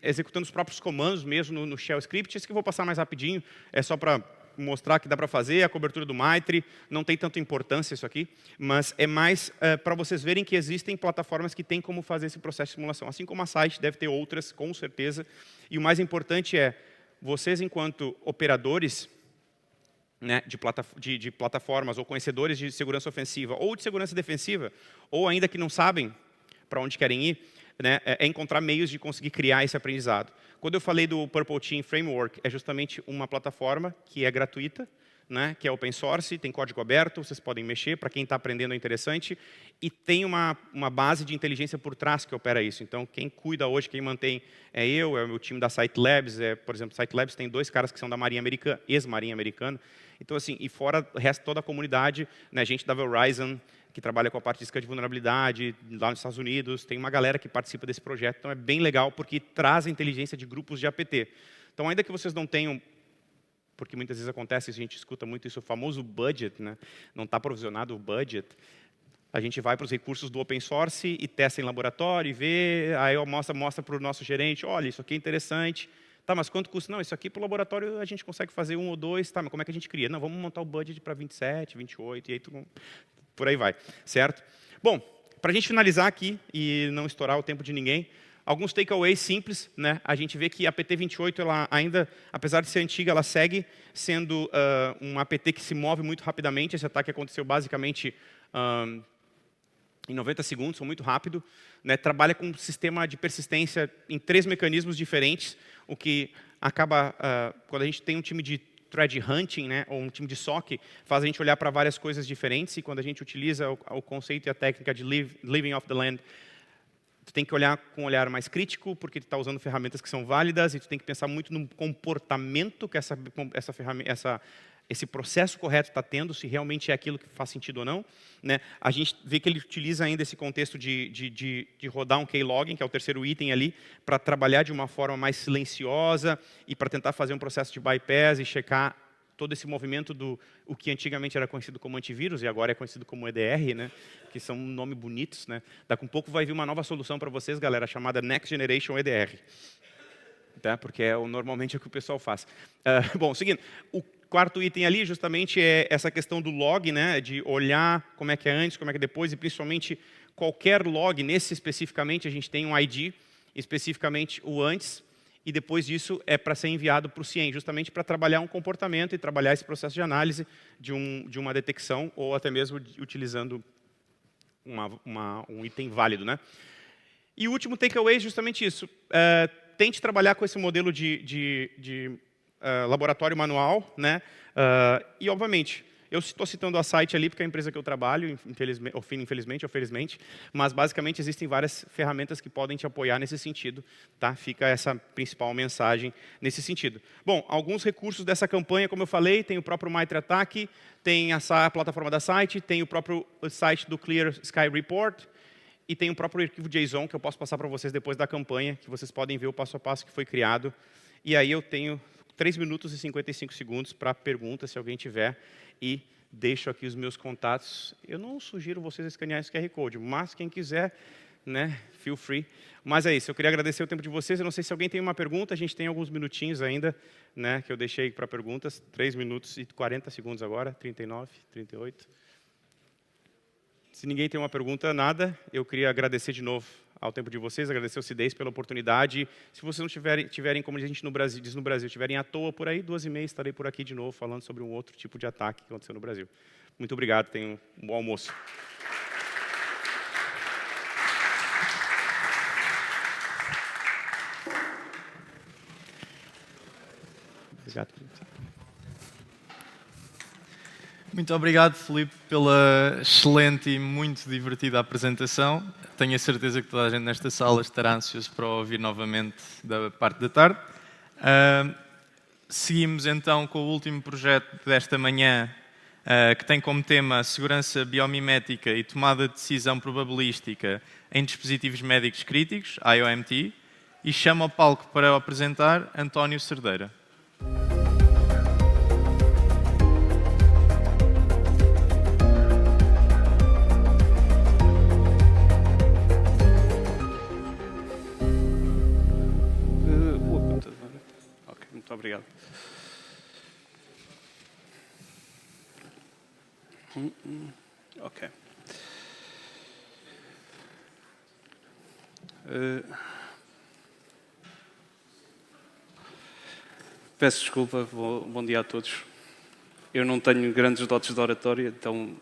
executando os próprios comandos mesmo no Shell Script. Esse que eu vou passar mais rapidinho, é só para mostrar que dá para fazer, a cobertura do MITRE, não tem tanta importância isso aqui, mas é mais para vocês verem que existem plataformas que têm como fazer esse processo de simulação. Assim como a site, deve ter outras, com certeza. E o mais importante é, vocês enquanto operadores, né, de plataformas ou conhecedores de segurança ofensiva ou de segurança defensiva, ou ainda que não sabem para onde querem ir, né, é encontrar meios de conseguir criar esse aprendizado. Quando eu falei do Purple Team Framework, é justamente uma plataforma que é gratuita, né, que é open source, tem código aberto, vocês podem mexer, para quem está aprendendo é interessante, e tem uma base de inteligência por trás que opera isso. Então, quem cuida hoje, quem mantém é o meu time da Site Labs, por exemplo, Site Labs tem 2 caras que são da Marinha Americana, ex-Marinha Americana. Então, assim, e fora o resto, toda a comunidade, né, gente da Verizon, que trabalha com a parte de scan de vulnerabilidade, lá nos Estados Unidos, tem uma galera que participa desse projeto, então é bem legal, porque traz a inteligência de grupos de APT. Então, ainda que vocês não tenham, porque muitas vezes acontece, a gente escuta muito isso, o famoso budget, né? Não está provisionado o budget, a gente vai para os recursos do open source e testa em laboratório e vê, aí mostra para o nosso gerente, olha, isso aqui é interessante. Tá, mas quanto custa? Não, isso aqui para o laboratório a gente consegue fazer 1 ou 2, tá, mas como é que a gente cria? Não, vamos montar o budget para 27, 28, e aí por aí vai, certo? Bom, para a gente finalizar aqui e não estourar o tempo de ninguém, alguns takeaways simples, né? A gente vê que a PT28, ela ainda, apesar de ser antiga, ela segue sendo um APT que se move muito rapidamente. Esse ataque aconteceu basicamente em 90 segundos, muito rápido, né? Trabalha com um sistema de persistência em 3 mecanismos diferentes, o que acaba, quando a gente tem um time de threat hunting, né, ou um time de SOC, faz a gente olhar para várias coisas diferentes, e quando a gente utiliza o conceito e a técnica de living off the land, tu tem que olhar com um olhar mais crítico, porque tu está usando ferramentas que são válidas, e tu tem que pensar muito no comportamento que essa esse processo correto está tendo, se realmente é aquilo que faz sentido ou não. Né? A gente vê que ele utiliza ainda esse contexto de rodar um keylogin, que é o terceiro item ali, para trabalhar de uma forma mais silenciosa e para tentar fazer um processo de bypass e checar todo esse movimento do o que antigamente era conhecido como antivírus e agora é conhecido como EDR, né? Que são nomes bonitos. Né? Daqui a um pouco vai vir uma nova solução para vocês, galera, chamada Next Generation EDR. Tá? Porque normalmente é o que o pessoal faz. Bom, seguindo, o quarto item ali justamente é essa questão do log, né? De olhar como é que é antes, como é que é depois, e principalmente qualquer log, nesse especificamente a gente tem um ID, especificamente o antes, e depois disso é para ser enviado para o CIEM, justamente para trabalhar um comportamento e trabalhar esse processo de análise de uma detecção, ou até mesmo utilizando um item válido. Né? E o último takeaway é justamente isso. Tente trabalhar com esse modelo de laboratório manual. Né? E, obviamente, eu estou citando a Site ali, porque é a empresa que eu trabalho, infelizmente ou felizmente, mas basicamente existem várias ferramentas que podem te apoiar nesse sentido. Tá? Fica essa principal mensagem nesse sentido. Bom, alguns recursos dessa campanha, como eu falei, tem o próprio Mitre Attack, tem a plataforma da Site, tem o próprio site do Clear Sky Report, e tem o próprio arquivo JSON, que eu posso passar para vocês depois da campanha, que vocês podem ver o passo a passo que foi criado. E aí eu tenho 3 minutos e 55 segundos para perguntas, se alguém tiver, e deixo aqui os meus contatos. Eu não sugiro vocês escanearem esse QR Code, mas quem quiser, né, feel free. Mas é isso, eu queria agradecer o tempo de vocês. Eu não sei se alguém tem uma pergunta, a gente tem alguns minutinhos ainda, né, que eu deixei para perguntas. 3 minutos e 40 segundos agora, 39, 38. Se ninguém tem uma pergunta, nada, eu queria agradecer de novo ao tempo de vocês, agradecer ao CIDES pela oportunidade. Se vocês não tiverem, como a gente diz no Brasil, tiverem à toa por aí, 2h30 estarei por aqui de novo falando sobre um outro tipo de ataque que aconteceu no Brasil. Muito obrigado, tenham um bom almoço. Obrigado. Muito obrigado, Filipe, pela excelente e muito divertida apresentação. Tenho a certeza que toda a gente nesta sala estará ansioso para ouvir novamente da parte da tarde. Seguimos então com o último projeto desta manhã, que tem como tema segurança biomimética e tomada de decisão probabilística em dispositivos médicos críticos, IOMT, e chamo ao palco para o apresentar António Cerdeira. Muito obrigado. Ok. Peço desculpa, bom dia a todos. Eu não tenho grandes dotes de oratória, então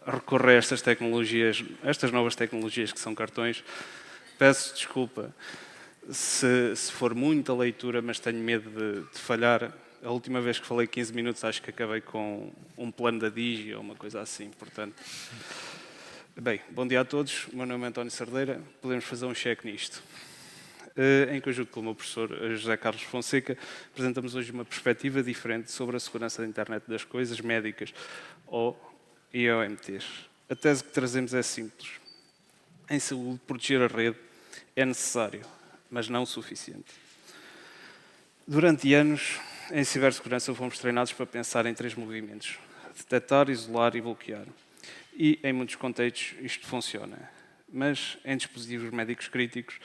recorro a estas tecnologias, estas novas tecnologias que são cartões. Peço desculpa se for muita leitura, mas tenho medo de falhar. A última vez que falei 15 minutos, acho que acabei com um plano da Digi ou uma coisa assim, portanto. Bem, bom dia a todos. O meu nome é António Cerdeira. Podemos fazer um cheque nisto. Em conjunto com o meu professor José Carlos Fonseca, apresentamos hoje uma perspectiva diferente sobre a segurança da internet das coisas médicas, ou IOMTs. A tese que trazemos é simples. Em saúde, proteger a rede é necessário, mas não o suficiente. Durante anos, em cibersegurança, fomos treinados para pensar em 3 movimentos: detectar, isolar e bloquear. E, em muitos contextos, isto funciona. Mas, em dispositivos médicos críticos,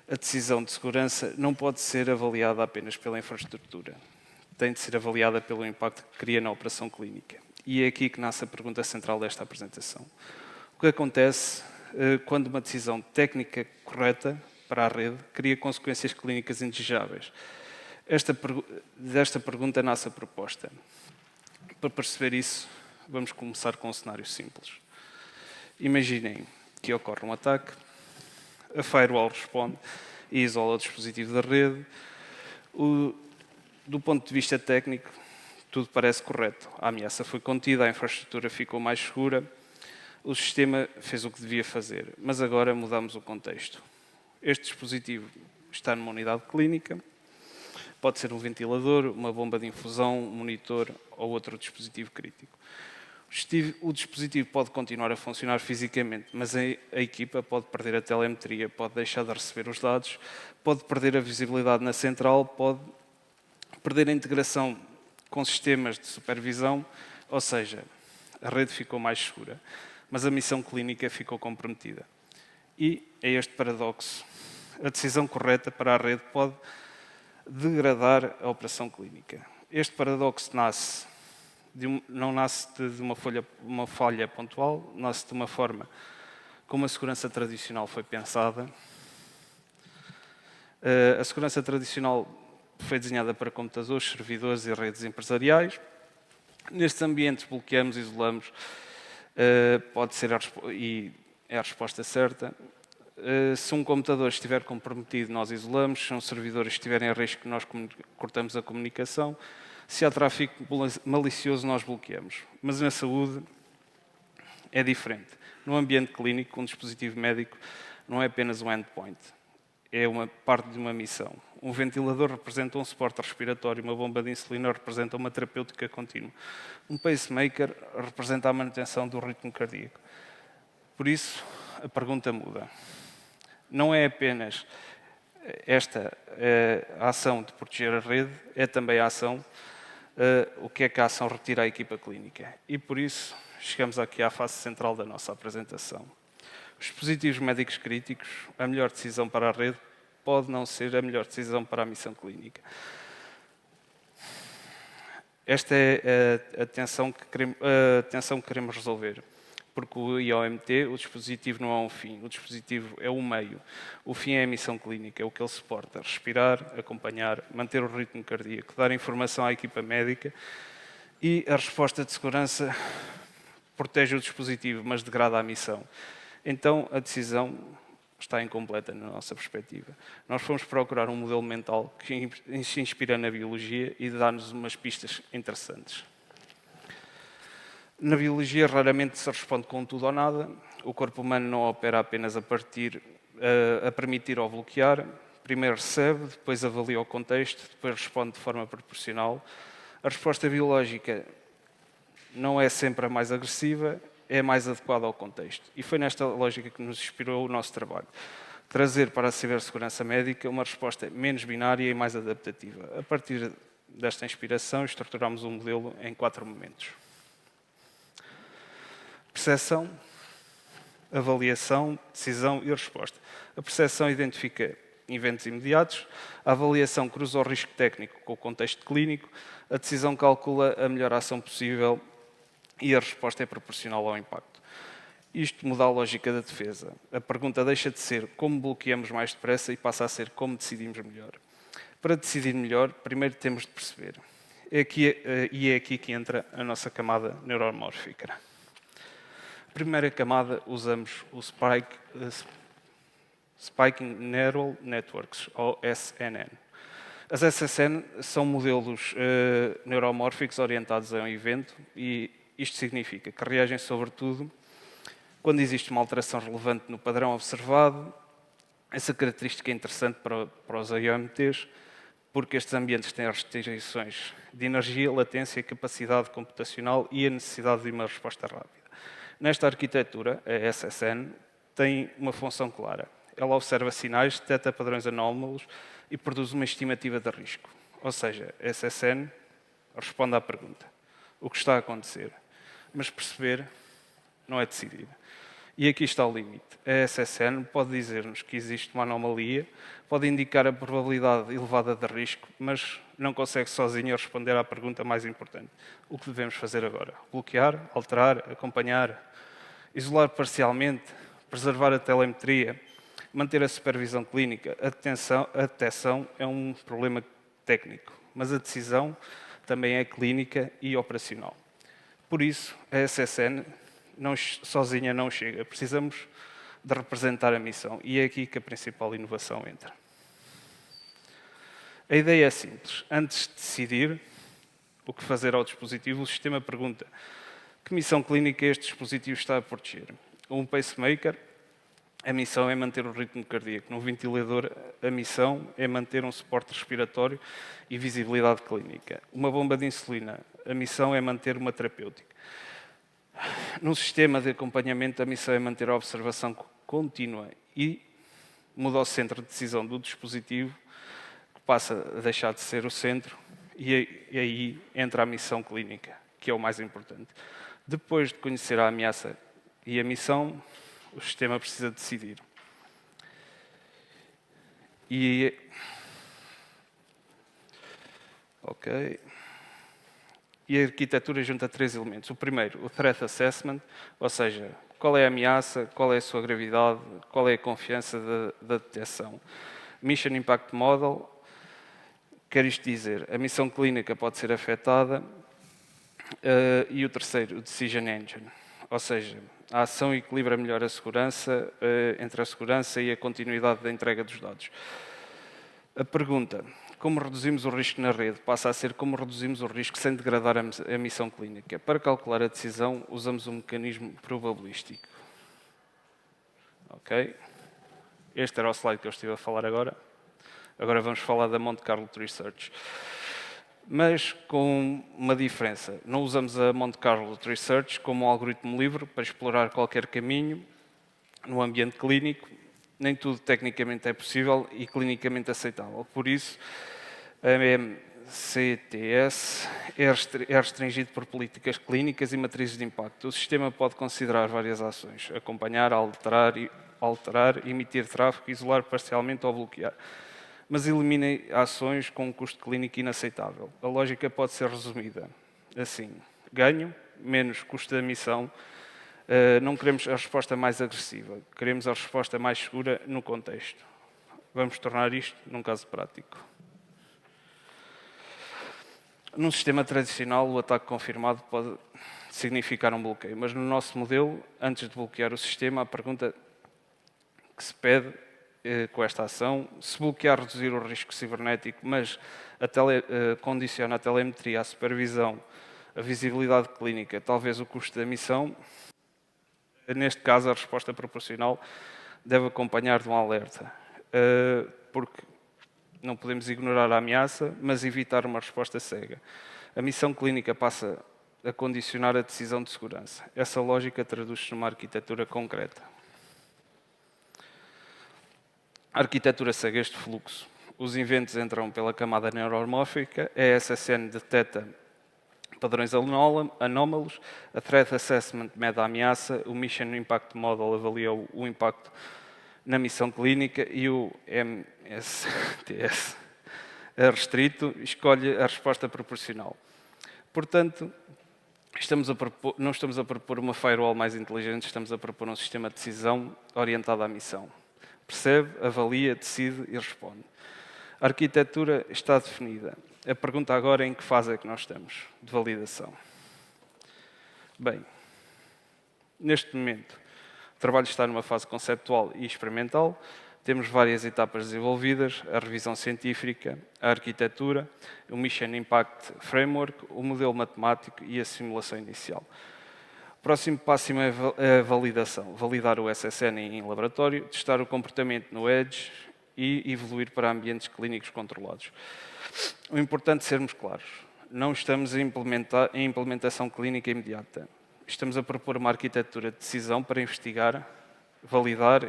a decisão de segurança não pode ser avaliada apenas pela infraestrutura. Tem de ser avaliada pelo impacto que cria na operação clínica. E é aqui que nasce a pergunta central desta apresentação. O que acontece quando uma decisão técnica correta para a rede cria consequências clínicas indesejáveis? Desta pergunta nasce a proposta. Para perceber isso, vamos começar com um cenário simples. Imaginem que ocorre um ataque, a firewall responde e isola o dispositivo da rede. Do ponto de vista técnico, tudo parece correto. A ameaça foi contida, a infraestrutura ficou mais segura, o sistema fez o que devia fazer. Mas agora mudamos o contexto. Este dispositivo está numa unidade clínica, Pode ser um ventilador, uma bomba de infusão, um monitor ou outro dispositivo crítico. O dispositivo pode continuar a funcionar fisicamente, mas a equipa pode perder a telemetria, pode deixar de receber os dados, pode perder a visibilidade na central, pode perder a integração com sistemas de supervisão, ou seja, a rede ficou mais segura, mas a missão clínica ficou comprometida. E é este paradoxo. A decisão correta para a rede pode degradar a operação clínica. Este paradoxo não nasce de uma falha pontual, nasce de uma forma como a segurança tradicional foi pensada. A segurança tradicional foi desenhada para computadores, servidores e redes empresariais. Nestes ambientes bloqueamos, isolamos, pode ser e é a resposta certa. Se um computador estiver comprometido, nós isolamos. Se um servidor estiver em risco, nós cortamos a comunicação. Se há tráfego malicioso, nós bloqueamos. Mas na saúde é diferente. No ambiente clínico, um dispositivo médico não é apenas um endpoint. É uma parte de uma missão. Um ventilador representa um suporte respiratório, uma bomba de insulina representa uma terapêutica contínua. Um pacemaker representa a manutenção do ritmo cardíaco. Por isso, a pergunta muda. Não é apenas esta a ação de proteger a rede, é também a ação, o que é que a ação retira à equipa clínica. E por isso, chegamos aqui à fase central da nossa apresentação. Os dispositivos médicos críticos, a melhor decisão para a rede, pode não ser a melhor decisão para a missão clínica. Esta é a tensão que queremos resolver. Porque o IOMT, o dispositivo não é um fim, o dispositivo é um meio. O fim é a missão clínica, é o que ele suporta. Respirar, acompanhar, manter o ritmo cardíaco, dar informação à equipa médica e a resposta de segurança protege o dispositivo, mas degrada a missão. Então, a decisão está incompleta na nossa perspectiva. Nós fomos procurar um modelo mental que se inspira na biologia e dá-nos umas pistas interessantes. Na biologia, raramente se responde com tudo ou nada. O corpo humano não opera apenas a permitir ou bloquear. Primeiro recebe, depois avalia o contexto, depois responde de forma proporcional. A resposta biológica não é sempre a mais agressiva, é a mais adequada ao contexto. E foi nesta lógica que nos inspirou o nosso trabalho. Trazer para a cibersegurança médica uma resposta menos binária e mais adaptativa. A partir desta inspiração, estruturamos um modelo em 4 momentos. Percepção, avaliação, decisão e resposta. A percepção identifica eventos imediatos, a avaliação cruza o risco técnico com o contexto clínico, a decisão calcula a melhor ação possível e a resposta é proporcional ao impacto. Isto muda a lógica da defesa. A pergunta deixa de ser como bloqueamos mais depressa e passa a ser como decidimos melhor. Para decidir melhor, primeiro temos de perceber. É aqui que entra a nossa camada neuromórfica. Primeira camada, usamos o Spiking Neural Networks, ou SNN. As SSN são modelos neuromórficos orientados a um evento e isto significa que reagem sobretudo quando existe uma alteração relevante no padrão observado. Essa característica é interessante para os IOMTs, porque estes ambientes têm restrições de energia, latência, capacidade computacional e a necessidade de uma resposta rápida. Nesta arquitetura, a SSN tem uma função clara. Ela observa sinais, detecta padrões anómalos e produz uma estimativa de risco. Ou seja, a SSN responde à pergunta: o que está a acontecer? Mas perceber não é decidir. E aqui está o limite. A SSN pode dizer-nos que existe uma anomalia, pode indicar a probabilidade elevada de risco, mas não consegue sozinha responder à pergunta mais importante: o que devemos fazer agora? Bloquear, alterar, acompanhar, isolar parcialmente, preservar a telemetria, manter a supervisão clínica. A detecção é um problema técnico, mas a decisão também é clínica e operacional. Por isso, a SSN sozinha não chega. Precisamos de representar a missão e é aqui que a principal inovação entra. A ideia é simples. Antes de decidir o que fazer ao dispositivo, o sistema pergunta: que missão clínica este dispositivo está a proteger? Um pacemaker a missão é manter o ritmo cardíaco. No ventilador, a missão é manter um suporte respiratório e visibilidade clínica. Uma bomba de insulina, a missão é manter uma terapêutica. No sistema de acompanhamento, a missão é manter a observação contínua e muda o centro de decisão do dispositivo, que passa a deixar de ser o centro, e aí entra a missão clínica, que é o mais importante. Depois de conhecer a ameaça e a missão, o sistema precisa decidir. E a arquitetura junta 3 elementos. O primeiro, o Threat Assessment, ou seja, qual é a ameaça, qual é a sua gravidade, qual é a confiança da detecção. Mission Impact Model, quer isto dizer, a missão clínica pode ser afetada. E o terceiro, o Decision Engine, ou seja, a ação equilibra melhor a segurança, entre a segurança e a continuidade da entrega dos dados. A pergunta, como reduzimos o risco na rede, passa a ser como reduzimos o risco sem degradar a missão clínica. Para calcular a decisão, usamos um mecanismo probabilístico. Ok? Este era o slide que eu estive a falar agora. Agora vamos falar da Monte Carlo Research. Mas com uma diferença. Não usamos a Monte Carlo Research como um algoritmo livre para explorar qualquer caminho no ambiente clínico. Nem tudo tecnicamente é possível e clinicamente aceitável. Por isso, a MCTS é restringido por políticas clínicas e matrizes de impacto. O sistema pode considerar várias ações: acompanhar, alterar, emitir tráfego, isolar parcialmente ou bloquear. Mas elimina ações com um custo clínico inaceitável. A lógica pode ser resumida assim: ganho, menos custo da missão. Não queremos a resposta mais agressiva, queremos a resposta mais segura no contexto. Vamos tornar isto num caso prático. Num sistema tradicional, o ataque confirmado pode significar um bloqueio, mas no nosso modelo, antes de bloquear o sistema, a pergunta que se pede com esta ação, se bloquear, reduzir o risco cibernético, mas condiciona a telemetria, a supervisão, a visibilidade clínica, talvez o custo da missão. Neste caso, a resposta proporcional deve acompanhar de um alerta, porque não podemos ignorar a ameaça, mas evitar uma resposta cega. A missão clínica passa a condicionar a decisão de segurança. Essa lógica traduz-se numa arquitetura concreta. A arquitetura segue este fluxo. Os eventos entram pela camada neuromórfica, a SSN detecta padrões anómalos, a Threat Assessment mede a ameaça, o Mission Impact Model avalia o impacto na missão clínica e o MSTS restrito escolhe a resposta proporcional. Portanto, não estamos a propor uma firewall mais inteligente, estamos a propor um sistema de decisão orientado à missão. Percebe, avalia, decide e responde. A arquitetura está definida. A pergunta agora é em que fase é que nós estamos de validação. Bem, neste momento, o trabalho está numa fase conceptual e experimental. Temos várias etapas desenvolvidas: a revisão científica, a arquitetura, o Mission Impact Framework, o modelo matemático e a simulação inicial. O próximo passo é a validação. Validar o SSN em laboratório, testar o comportamento no Edge e evoluir para ambientes clínicos controlados. O importante é sermos claros. Não estamos em implementação clínica imediata. Estamos a propor uma arquitetura de decisão para investigar, validar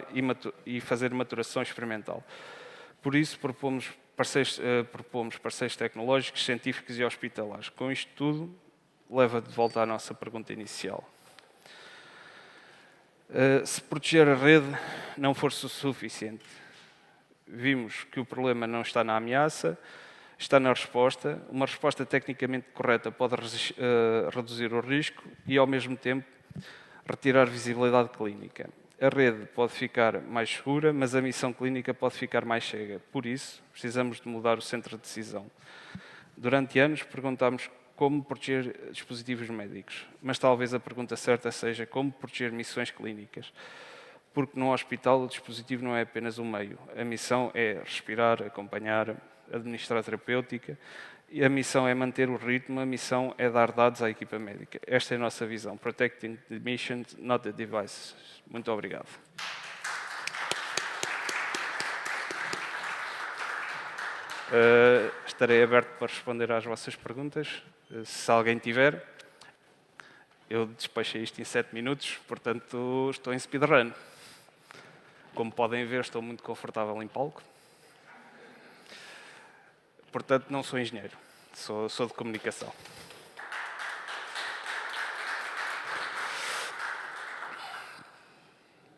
e fazer maturação experimental. Por isso, propomos parceiros tecnológicos, científicos e hospitalares. Com isto tudo, leva de volta à nossa pergunta inicial. Se proteger a rede não for suficiente, vimos que o problema não está na ameaça, está na resposta. Uma resposta tecnicamente correta pode reduzir o risco e, ao mesmo tempo, retirar visibilidade clínica. A rede pode ficar mais segura, mas a missão clínica pode ficar mais cega. Por isso, precisamos de mudar o centro de decisão. Durante anos, perguntámos como proteger dispositivos médicos, mas talvez a pergunta certa seja como proteger missões clínicas. Porque no hospital o dispositivo não é apenas um meio. A missão é respirar, acompanhar, administrar terapêutica. E a missão é manter o ritmo, a missão é dar dados à equipa médica. Esta é a nossa visão. Protecting the mission, not the devices. Muito obrigado. Estarei aberto para responder às vossas perguntas, se alguém tiver. Eu despachei isto em 7 minutos, portanto estou em speedrun. Como podem ver, estou muito confortável em palco. Portanto, não sou engenheiro, sou de comunicação.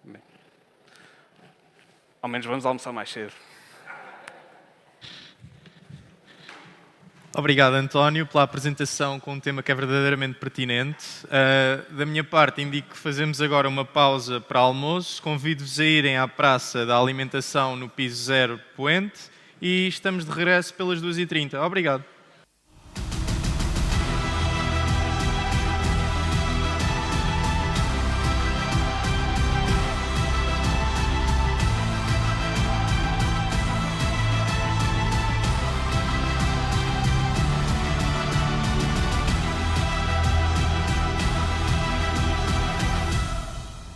Bem, ao menos vamos almoçar mais cedo. Obrigado, António, pela apresentação com um tema que é verdadeiramente pertinente. Da minha parte, indico que fazemos agora uma pausa para almoço. Convido-vos a irem à Praça da Alimentação no piso 0 Poente e estamos de regresso pelas 2h30. Obrigado.